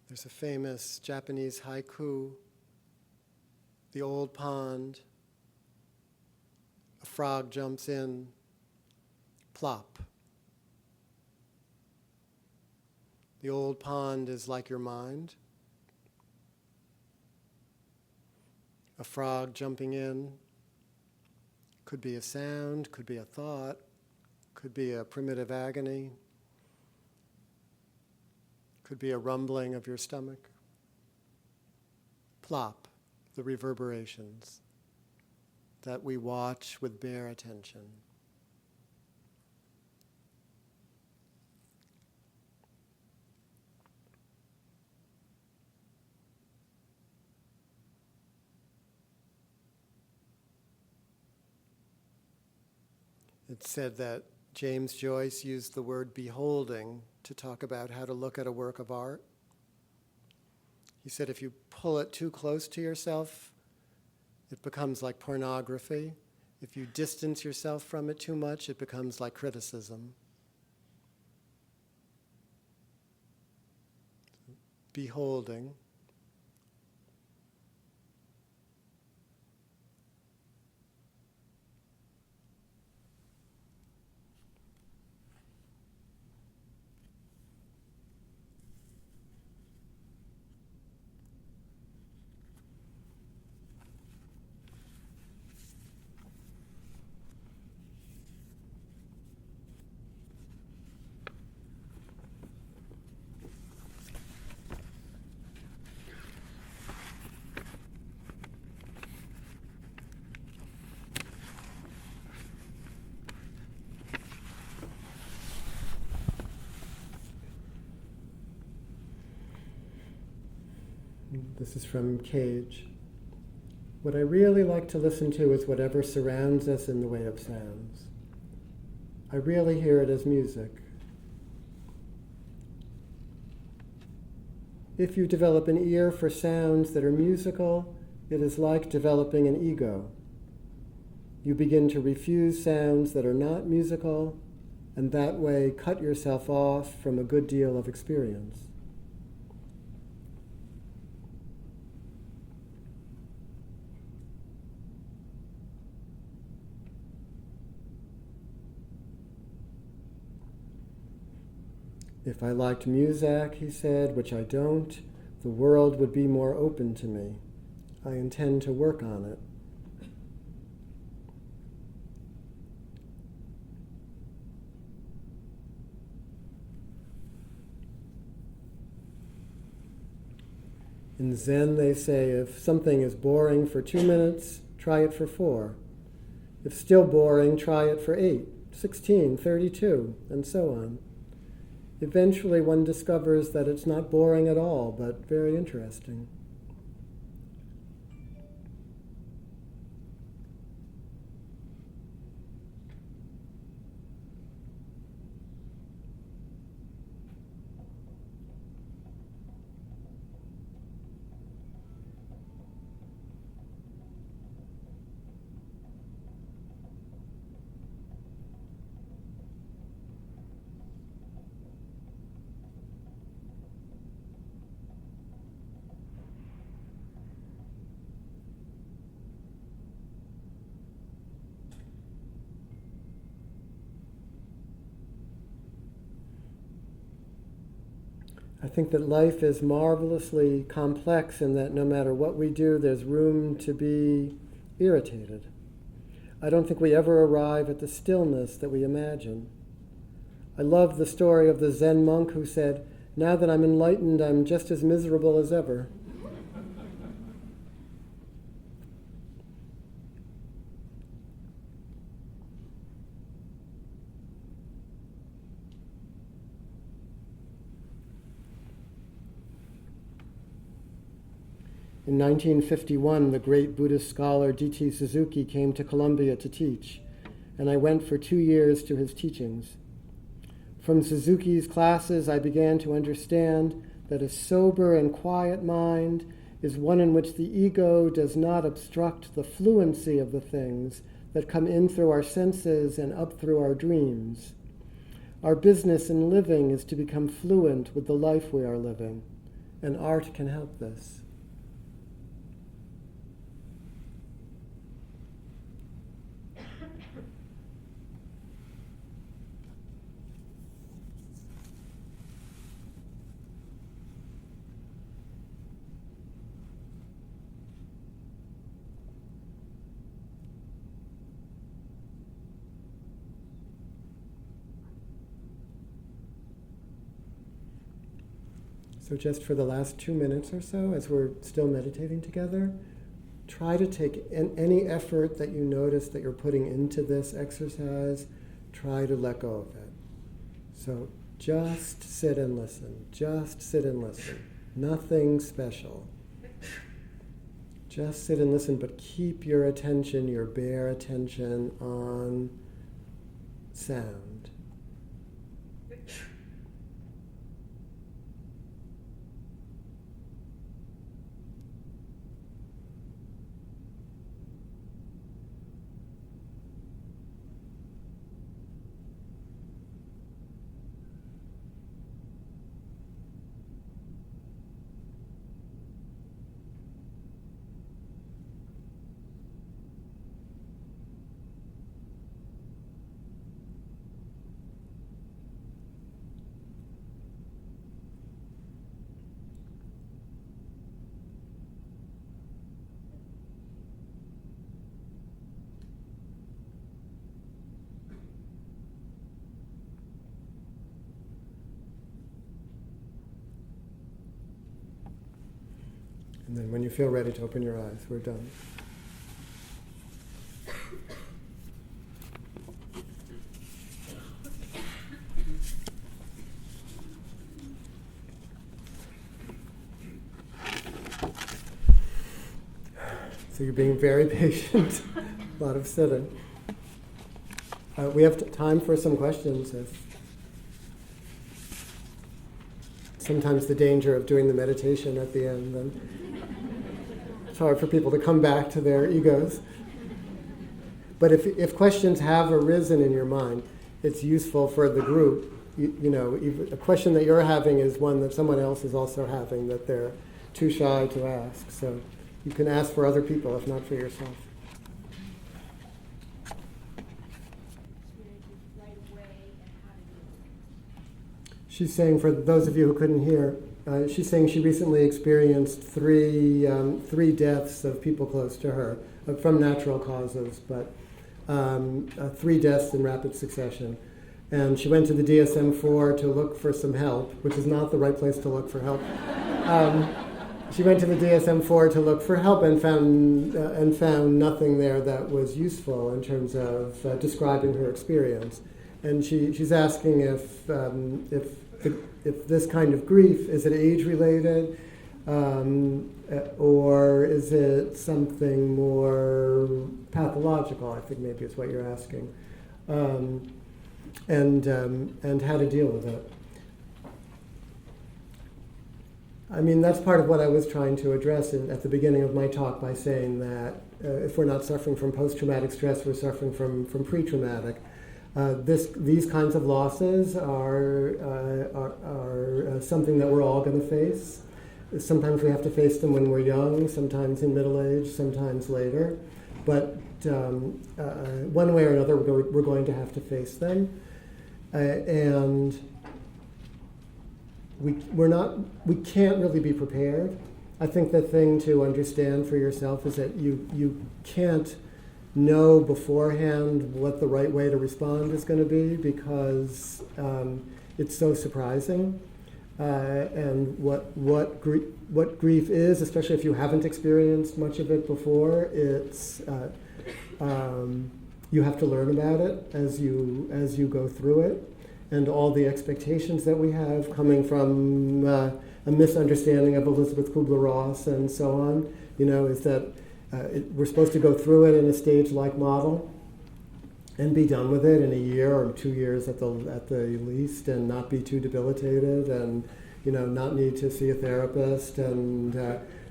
There's a famous Japanese haiku, the old pond, a frog jumps in, plop. The old pond is like your mind. A frog jumping in could be a sound, could be a thought, could be a primitive agony, could be a rumbling of your stomach. Plop, the reverberations that we watch with bare attention. It's said that James Joyce used the word beholding to talk about how to look at a work of art. He said if you pull it too close to yourself, it becomes like pornography. If you distance yourself from it too much, it becomes like criticism. beholding. This is from Cage. What I really like to listen to is whatever surrounds us in the way of sounds. I really hear it as music. If you develop an ear for sounds that are musical, it is like developing an ego. You begin to refuse sounds that are not musical, and that way cut yourself off from a good deal of experience. If I liked music, he said, which I don't, the world would be more open to me. I intend to work on it. In Zen, they say, if something is boring for 2 minutes, try it for 4. If still boring, try it for 8, 16, 32, and so on. Eventually, one discovers that it's not boring at all, but very interesting. I think that life is marvelously complex in that no matter what we do, there's room to be irritated. I don't think we ever arrive at the stillness that we imagine. I love the story of the Zen monk who said, "Now that I'm enlightened, I'm just as miserable as ever." In 1951, the great Buddhist scholar D.T. Suzuki came to Columbia to teach, and I went for 2 years to his teachings. From Suzuki's classes, I began to understand that a sober and quiet mind is one in which the ego does not obstruct the fluency of the things that come in through our senses and up through our dreams. Our business in living is to become fluent with the life we are living, and art can help this. So just for the last 2 minutes or so, as we're still meditating together, try to take any effort that you notice that you're putting into this exercise, try to let go of it. So just sit and listen. Just sit and listen. Nothing special. Just sit and listen, but keep your attention, your bare attention on sound. And then when you feel ready to open your eyes, we're done. So you're being very patient, a lot of sitting. We have time for some questions. Sometimes the danger of doing the meditation at the end, then it's hard for people to come back to their egos. But if questions have arisen in your mind, it's useful for the group. A question that you're having is one that someone else is also having that they're too shy to ask. So you can ask for other people, if not for yourself. She's saying, for those of you who couldn't hear, she's saying she recently experienced three deaths of people close to her, from natural causes, but 3 deaths in rapid succession. And she went to the DSM-4 to look for some help, which is not the right place to look for help. She went to the DSM-4 to look for help and found nothing there that was useful in terms of describing her experience. And she's asking if this kind of grief, is it age-related, or is it something more pathological? I think maybe is what you're asking, and how to deal with it. I mean, that's part of what I was trying to address at the beginning of my talk by saying that if we're not suffering from post-traumatic stress, we're suffering from pre-traumatic. These kinds of losses are something that we're all going to face. Sometimes we have to face them when we're young, sometimes in middle age, sometimes later. But one way or another, we're going to have to face them. And we can't really be prepared. I think the thing to understand for yourself is that you can't know beforehand what the right way to respond is going to be, because it's so surprising. And what grief is, especially if you haven't experienced much of it before, it's you have to learn about it as you go through it. And all the expectations that we have coming from a misunderstanding of Elizabeth Kubler-Ross and so on, is that we're supposed to go through it in a stage-like model and be done with it in a year or 2 years at the least, and not be too debilitated, and not need to see a therapist, and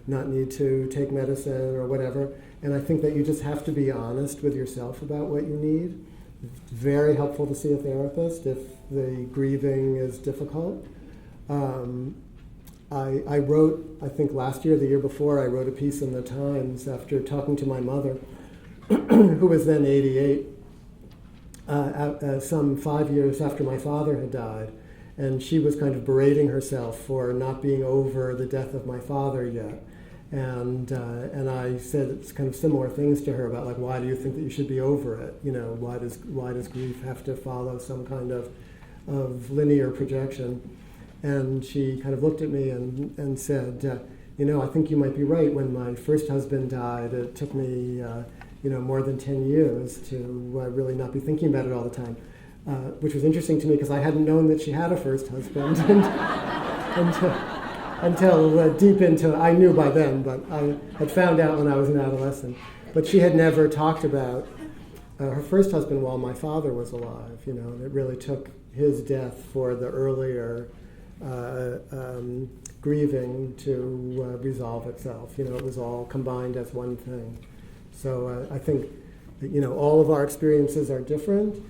not need to take medicine or whatever. And I think that you just have to be honest with yourself about what you need. It's very helpful to see a therapist if the grieving is difficult. I wrote, I think last year, the year before, I wrote a piece in the Times after talking to my mother, who was then 88, some 5 years after my father had died. And she was kind of berating herself for not being over the death of my father yet. And I said it's kind of similar things to her about, like, why do you think that you should be over it? Why does grief have to follow some kind of linear projection? And she kind of looked at me and said, I think you might be right. When my first husband died, it took me, more than 10 years to really not be thinking about it all the time, which was interesting to me because I hadn't known that she had a first husband until deep into, I knew by then, but I had found out when I was an adolescent. But she had never talked about her first husband while my father was alive. It really took his death for the earlier grieving to resolve itself. It was all combined as one thing. So I think that, all of our experiences are different,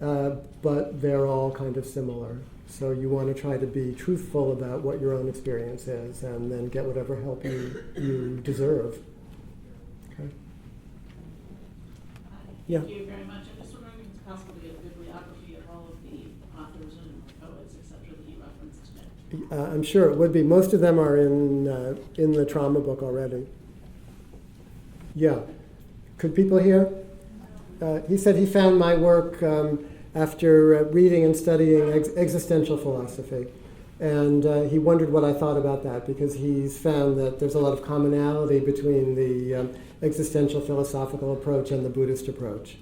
but they're all kind of similar. So you want to try to be truthful about what your own experience is, and then get whatever help you deserve. Okay. Yeah. Thank you very much. I'm just wondering if it's possible to get a bibliography of all of the authors and poets, etc., that you referenced today. I'm sure it would be. Most of them are in the trauma book already. Yeah. Could people hear? He said he found my work after reading and studying existential philosophy. And he wondered what I thought about that, because he's found that there's a lot of commonality between the existential philosophical approach and the Buddhist approach.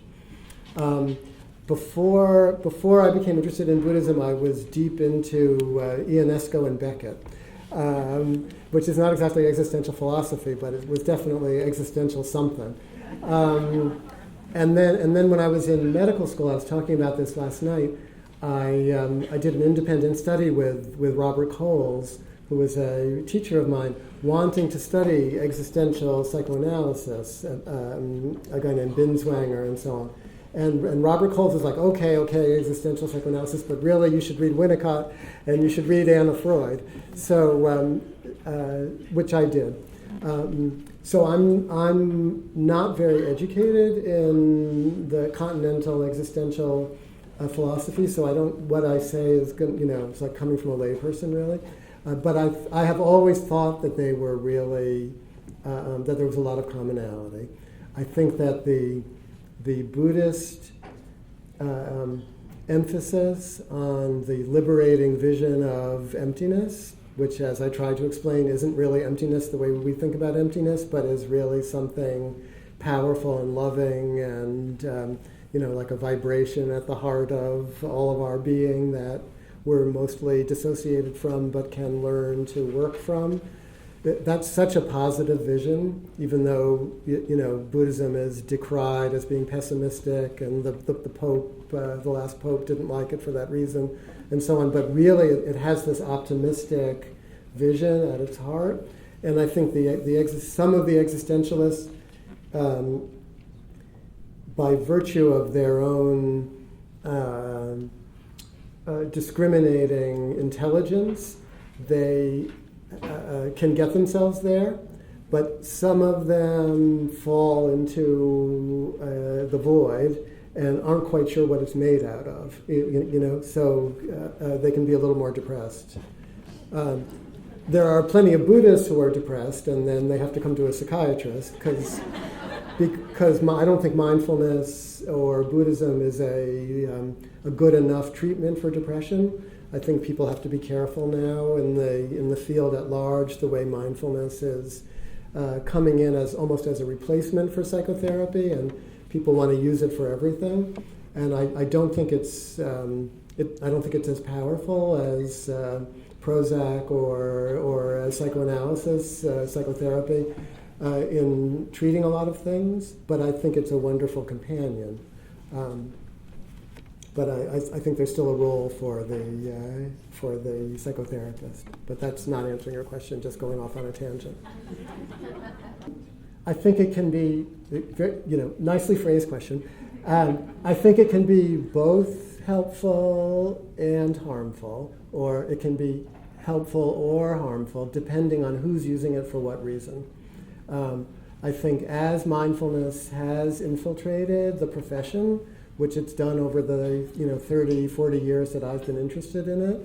Before I became interested in Buddhism, I was deep into Ionesco and Beckett, which is not exactly existential philosophy, but it was definitely existential something. And then when I was in medical school, I was talking about this last night, I did an independent study with Robert Coles, who was a teacher of mine, wanting to study existential psychoanalysis, a guy named Binswanger and so on. And Robert Coles was like, okay, existential psychoanalysis, but really you should read Winnicott and you should read Anna Freud. So, which I did. So I'm not very educated in the continental existential philosophy. So what I say is, it's like coming from a layperson, really. But I have always thought that they were really that there was a lot of commonality. I think that the Buddhist emphasis on the liberating vision of emptiness, which, as I tried to explain, isn't really emptiness the way we think about emptiness, but is really something powerful and loving and, like a vibration at the heart of all of our being that we're mostly dissociated from but can learn to work from. That's such a positive vision, even though Buddhism is decried as being pessimistic, and the Pope, the last Pope, didn't like it for that reason, and so on. But really, it has this optimistic vision at its heart, and I think some of the existentialists, by virtue of their own discriminating intelligence, they can get themselves there, but some of them fall into the void and aren't quite sure what it's made out of, so they can be a little more depressed. There are plenty of Buddhists who are depressed, and then they have to come to a psychiatrist, because I don't think mindfulness or Buddhism is a good enough treatment for depression. I think people have to be careful now in the field at large, the way mindfulness is coming in as almost as a replacement for psychotherapy, and people want to use it for everything. And I don't think it's as powerful as Prozac or as psychoanalysis, psychotherapy, in treating a lot of things. But I think it's a wonderful companion. But I think there's still a role for the psychotherapist. But that's not answering your question, just going off on a tangent. I think it can be, nicely phrased question. I think it can be both helpful and harmful, or it can be helpful or harmful, depending on who's using it for what reason. I think as mindfulness has infiltrated the profession, which it's done over the 30, 40 years that I've been interested in it,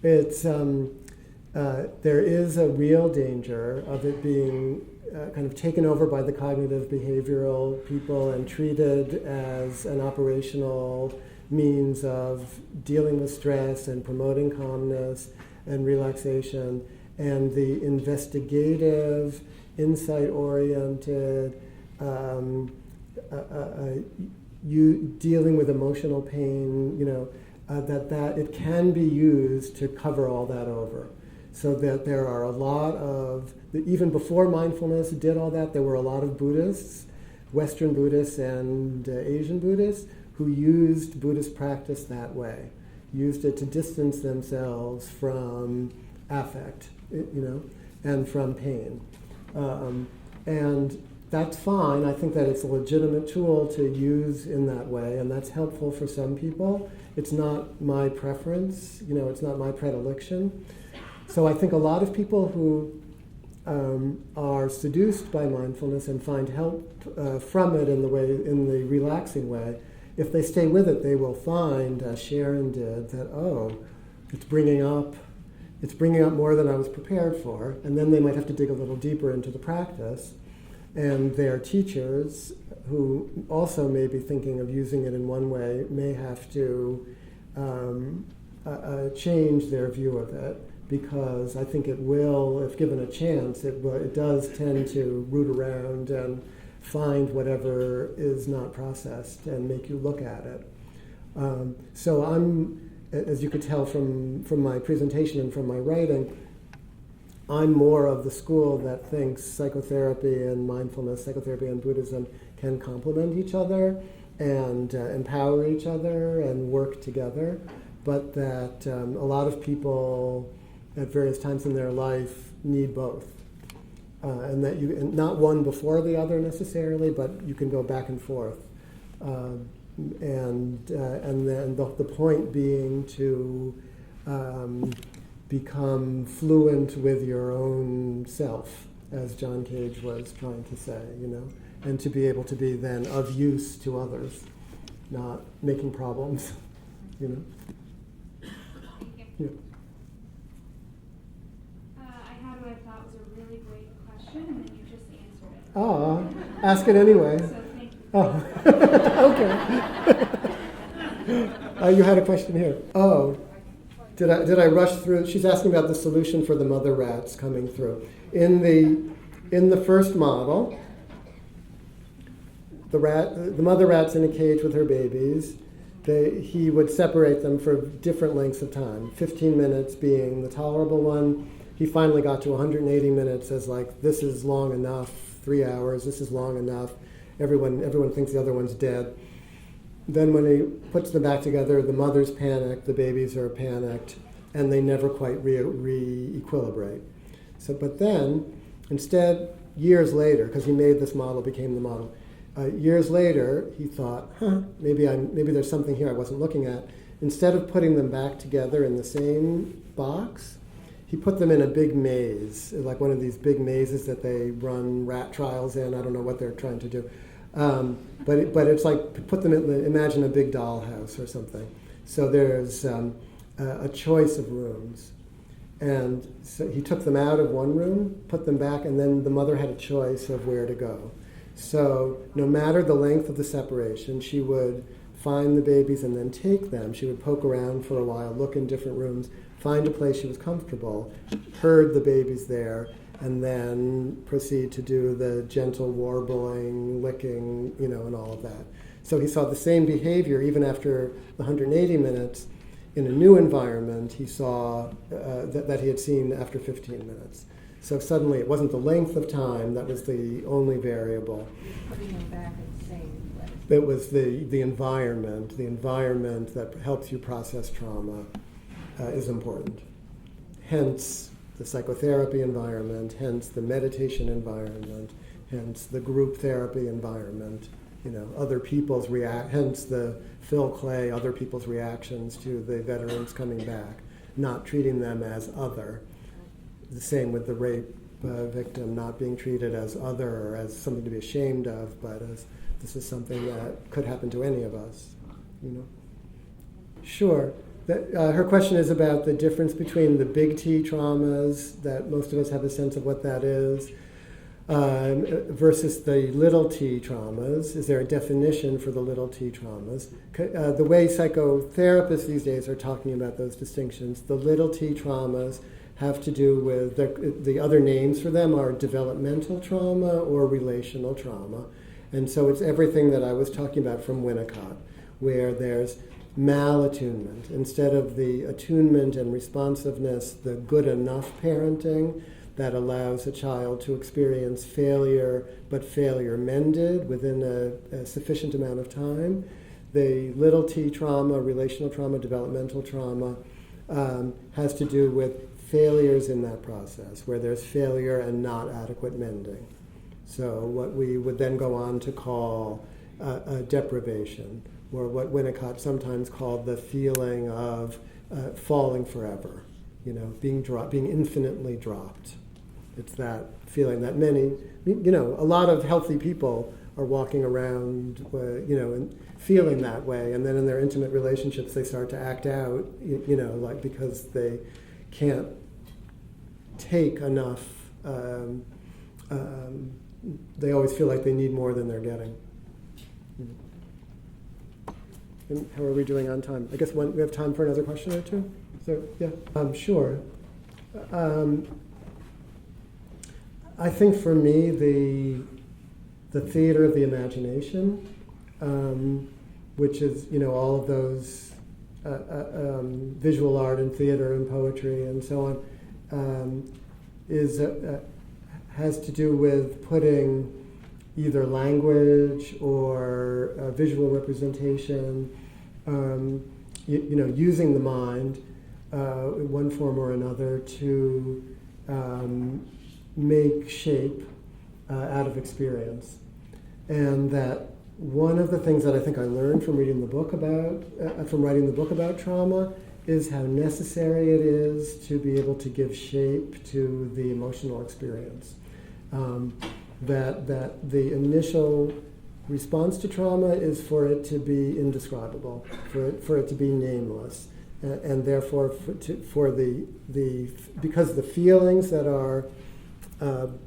it's there is a real danger of it being kind of taken over by the cognitive behavioral people and treated as an operational means of dealing with stress and promoting calmness and relaxation, and the investigative, insight-oriented, you dealing with emotional pain, that it can be used to cover all that over. So that there are a lot of, even before mindfulness did all that, there were a lot of Buddhists, Western Buddhists and Asian Buddhists, who used Buddhist practice that way, used it to distance themselves from affect, and from pain. And that's fine. I think that it's a legitimate tool to use in that way, and that's helpful for some people. It's not my preference, it's not my predilection. So I think a lot of people who are seduced by mindfulness and find help from it in the relaxing way, if they stay with it, they will find, as Sharon did, that it's bringing up more than I was prepared for, and then they might have to dig a little deeper into the practice. And their teachers, who also may be thinking of using it in one way, may have to change their view of it, because I think it will, if given a chance, it does tend to root around and find whatever is not processed and make you look at it. So I'm, as you could tell from my presentation and from my writing, I'm more of the school that thinks psychotherapy and mindfulness, psychotherapy and Buddhism can complement each other and empower each other and work together, but that a lot of people at various times in their life need both. And that and not one before the other necessarily, but you can go back and forth. And then the point being to become fluent with your own self, as John Cage was trying to say, and to be able to be then of use to others, not making problems, Thank you. Yeah. I had what I thought was a really great question, and then you just answered it. Ah, ask it anyway. So thank you. Oh, okay. You had a question here. Oh, did I rush through? She's asking about the solution for the mother rats coming through. In the first model, the mother rat's in a cage with her babies. He would separate them for different lengths of time, 15 minutes being the tolerable one. He finally got to 180 minutes as like, this is long enough, 3 hours, this is long enough. Everyone thinks the other one's dead. Then when he puts them back together, the mother's panicked, the babies are panicked, and they never quite re-equilibrate. But then, instead, years later, because he made this model, became the model, years later, he thought, maybe there's something here I wasn't looking at. Instead of putting them back together in the same box, he put them in a big maze, like one of these big mazes that they run rat trials in. I don't know what they're trying to do. But it's like, put them in, imagine a big dollhouse or something. So there's a choice of rooms. And so he took them out of one room, put them back, and then the mother had a choice of where to go. So no matter the length of the separation, she would find the babies and then take them. She would poke around for a while, look in different rooms, find a place she was comfortable, herd the babies there, and then proceed to do the gentle warbling, licking, and all of that. So he saw the same behavior even after the 180 minutes. In a new environment, he saw that he had seen after 15 minutes. So suddenly it wasn't the length of time that was the only variable. Putting them back in the same place. It was the environment that helps you process trauma is important. Hence the psychotherapy environment, hence the meditation environment, hence the group therapy environment, other people's hence the Phil Clay, other people's reactions to the veterans coming back, not treating them as other. The same with the rape victim, not being treated as other or as something to be ashamed of, but as this is something that could happen to any of us, Sure. Her question is about the difference between the big T traumas, that most of us have a sense of what that is, versus the little t traumas. Is there a definition for the little t traumas? The way psychotherapists these days are talking about those distinctions, the little t traumas have to do with, the other names for them are developmental trauma or relational trauma. And so it's everything that I was talking about from Winnicott, where there's malattunement. Instead of the attunement and responsiveness, the good enough parenting that allows a child to experience failure, but failure mended within a sufficient amount of time. The little t trauma, relational trauma, developmental trauma, has to do with failures in that process, where there's failure and not adequate mending. So what we would then go on to call a deprivation, or what Winnicott sometimes called the feeling of falling forever, being infinitely dropped. It's that feeling that many, a lot of healthy people are walking around, and feeling that way, and then in their intimate relationships they start to act out, like because they can't take enough. They always feel like they need more than they're getting. And how are we doing on time? I guess we have time for another question or two. Is So, yeah, sure. I think for me, the theater of the imagination, which is, all of those visual art and theater and poetry and so on, has to do with putting either language or visual representation, using the mind in one form or another to make shape out of experience. And that one of the things that I think I learned from reading the book from writing the book about trauma is how necessary it is to be able to give shape to the emotional experience. That the initial response to trauma is for it to be indescribable, for it to be nameless, and therefore because the feelings that are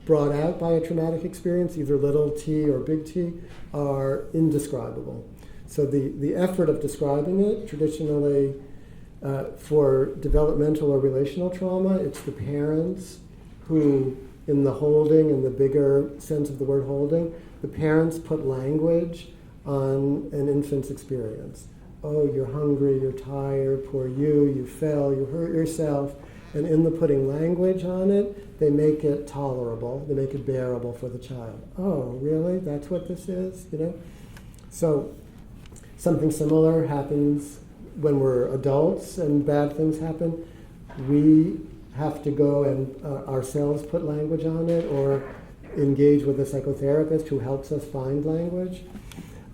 brought out by a traumatic experience, either little t or big T, are indescribable. So the effort of describing it, traditionally for developmental or relational trauma, it's the parents who, in the holding, in the bigger sense of the word holding, the parents put language on an infant's experience. Oh, you're hungry, you're tired, poor you fell, you hurt yourself. And in the putting language on it, they make it tolerable, they make it bearable for the child. Oh, really? That's what this is? So something similar happens when we're adults and bad things happen. We have to go and ourselves put language on it, or engage with a psychotherapist who helps us find language.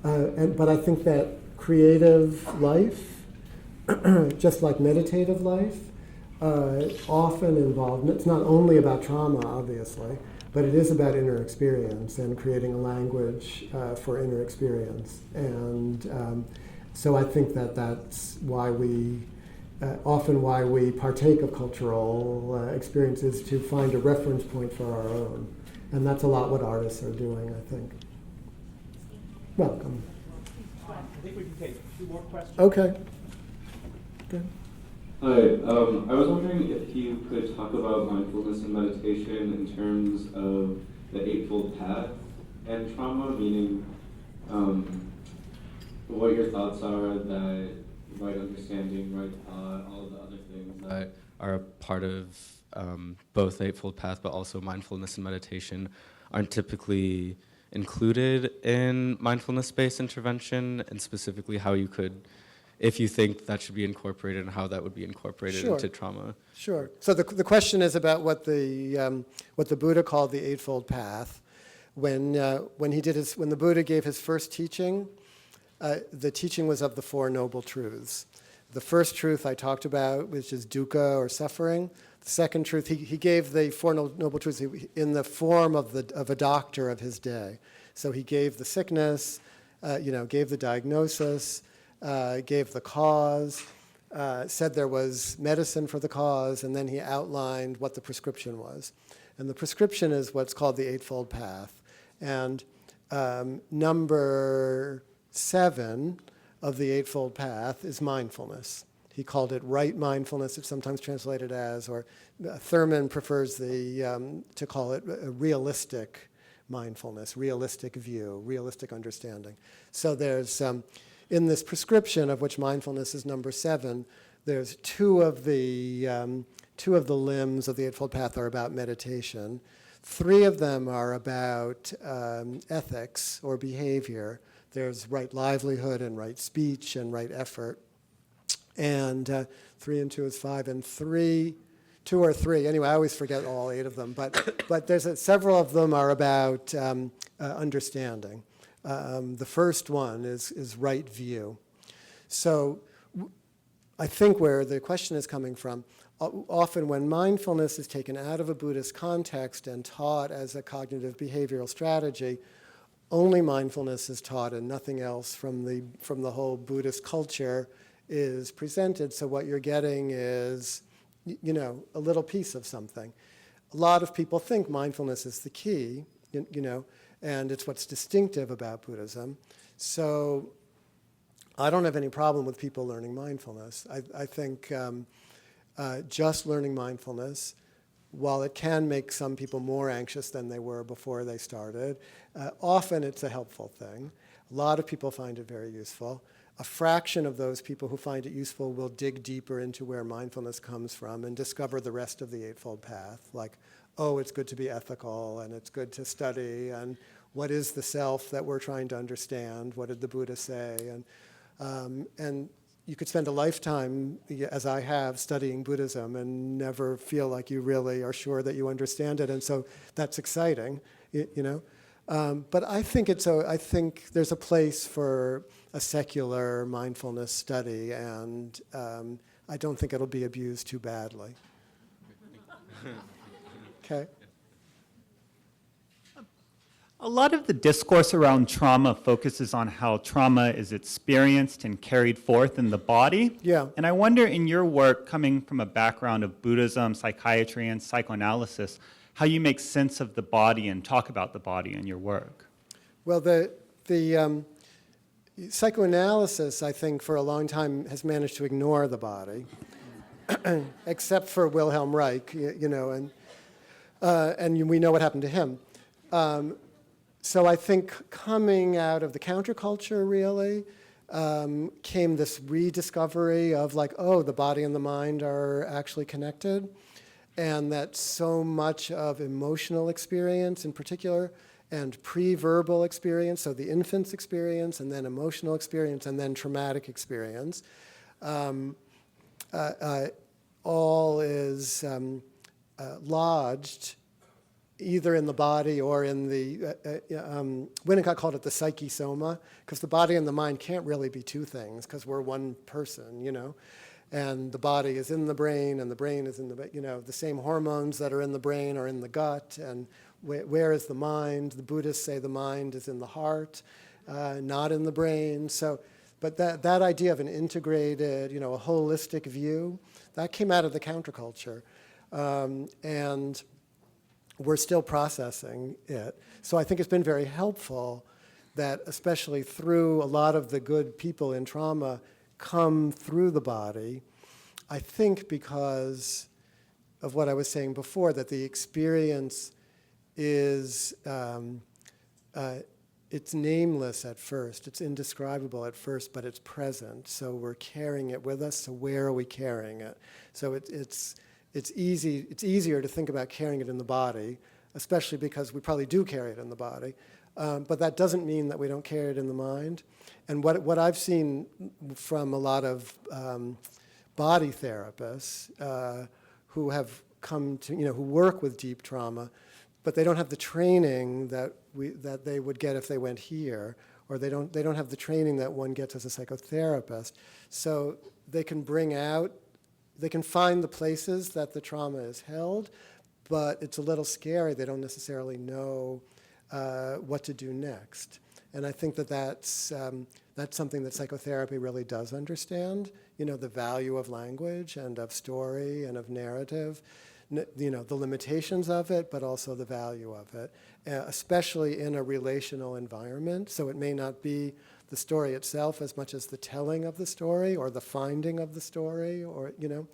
But I think that creative life, just like meditative life, often involved, it's not only about trauma, obviously, but it is about inner experience and creating a language for inner experience. And so I think that's why we partake of cultural experiences, to find a reference point for our own. And that's a lot what artists are doing, I think. Welcome. I think we can take 2 more questions. Okay. Good. Hi, I was wondering if you could talk about mindfulness and meditation in terms of the Eightfold Path and trauma, meaning what your thoughts are that right understanding, right thought, all of the other things that are a part of both the Eightfold Path, but also mindfulness and meditation aren't typically included in mindfulness-based intervention, and specifically how you could, if you think that should be incorporated, and how that would be incorporated Sure. into trauma. Sure. So the question is about what the Buddha called the Eightfold Path. When the Buddha gave his first teaching, the teaching was of the Four Noble Truths. The first truth I talked about, which is dukkha, or suffering. The second truth, he gave the Four Noble Truths in the form of a doctor of his day. So he gave the sickness, gave the diagnosis, gave the cause, said there was medicine for the cause, and then he outlined what the prescription was. And the prescription is what's called the Eightfold Path. And number 7 of the Eightfold Path is mindfulness. He called it right mindfulness. It's sometimes translated as, or Thurman prefers to call it a realistic mindfulness, realistic view, realistic understanding. So there's, in this prescription, of which mindfulness is number 7, there's two of the limbs of the Eightfold Path are about meditation. 3 of them are about ethics or behavior. There's right livelihood and right speech and right effort. And 3 and 2 is 5, and 2 or 3. Anyway, I always forget all 8 of them. But there's several of them are about understanding. The first one is right view. So I think where the question is coming from, often when mindfulness is taken out of a Buddhist context and taught as a cognitive behavioral strategy, only mindfulness is taught and nothing else from the whole Buddhist culture is presented. So what you're getting is, a little piece of something. A lot of people think mindfulness is the key, and it's what's distinctive about Buddhism. So I don't have any problem with people learning mindfulness. I think just learning mindfulness, while it can make some people more anxious than they were before they started, often it's a helpful thing. A lot of people find it very useful. A fraction of those people who find it useful will dig deeper into where mindfulness comes from and discover the rest of the Eightfold Path, like, oh, it's good to be ethical, and it's good to study, and what is the self that we're trying to understand? What did the Buddha say? And you could spend a lifetime, as I have, studying Buddhism and never feel like you really are sure that you understand it, and so that's exciting, you know. But I think there's a place for a secular mindfulness study, and I don't think it'll be abused too badly. Okay. A lot of the discourse around trauma focuses on how trauma is experienced and carried forth in the body. Yeah. And I wonder, in your work, coming from a background of Buddhism, psychiatry, and psychoanalysis, how you make sense of the body and talk about the body in your work. Well, the psychoanalysis, I think, for a long time has managed to ignore the body, except for Wilhelm Reich, you know, and we know what happened to him. So I think coming out of the counterculture, really, came this rediscovery of like, oh, the body and the mind are actually connected, and that so much of emotional experience in particular, and pre-verbal experience, so the infant's experience, and then emotional experience, and then traumatic experience, all is lodged either in the body or in the, Winnicott called it the psyche soma, because the body and the mind can't really be two things, because we're one person, you know. And the body is in the brain, and the brain is in the, you know, the same hormones that are in the brain are in the gut, and where is the mind? The Buddhists say the mind is in the heart, not in the brain. So, but that idea of an integrated, you know, a holistic view, that came out of the counterculture. And we're still processing it. So I think it's been very helpful that, especially through a lot of the good people in trauma, come through the body. I think because of what I was saying before, that the experience is, it's nameless at first, it's indescribable at first, but it's present. So we're carrying it with us, so where are we carrying it? So it's easier to think about carrying it in the body, especially because we probably do carry it in the body. But that doesn't mean that we don't carry it in the mind. And what I've seen from a lot of body therapists who have come to, you know, who work with deep trauma, but they don't have the training that they would get if they went here, or they don't have the training that one gets as a psychotherapist. So they can they can find the places that the trauma is held, but it's a little scary. They don't necessarily know what to do next. And I think that's something that psychotherapy really does understand, you know, the value of language and of story and of narrative, you know, the limitations of it, but also the value of it, especially in a relational environment. So it may not be the story itself as much as the telling of the story or the finding of the story, or, you know.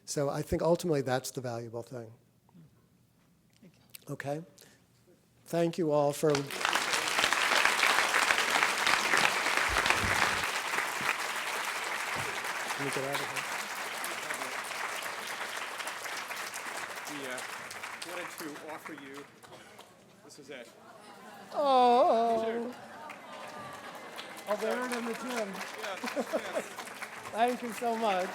So I think ultimately that's the valuable thing. Okay? Thank you all for... Can we get out of here? We wanted to offer you, this is it. Oh, Sure. I'll wear it in the gym. Yes, yes. Thank you so much.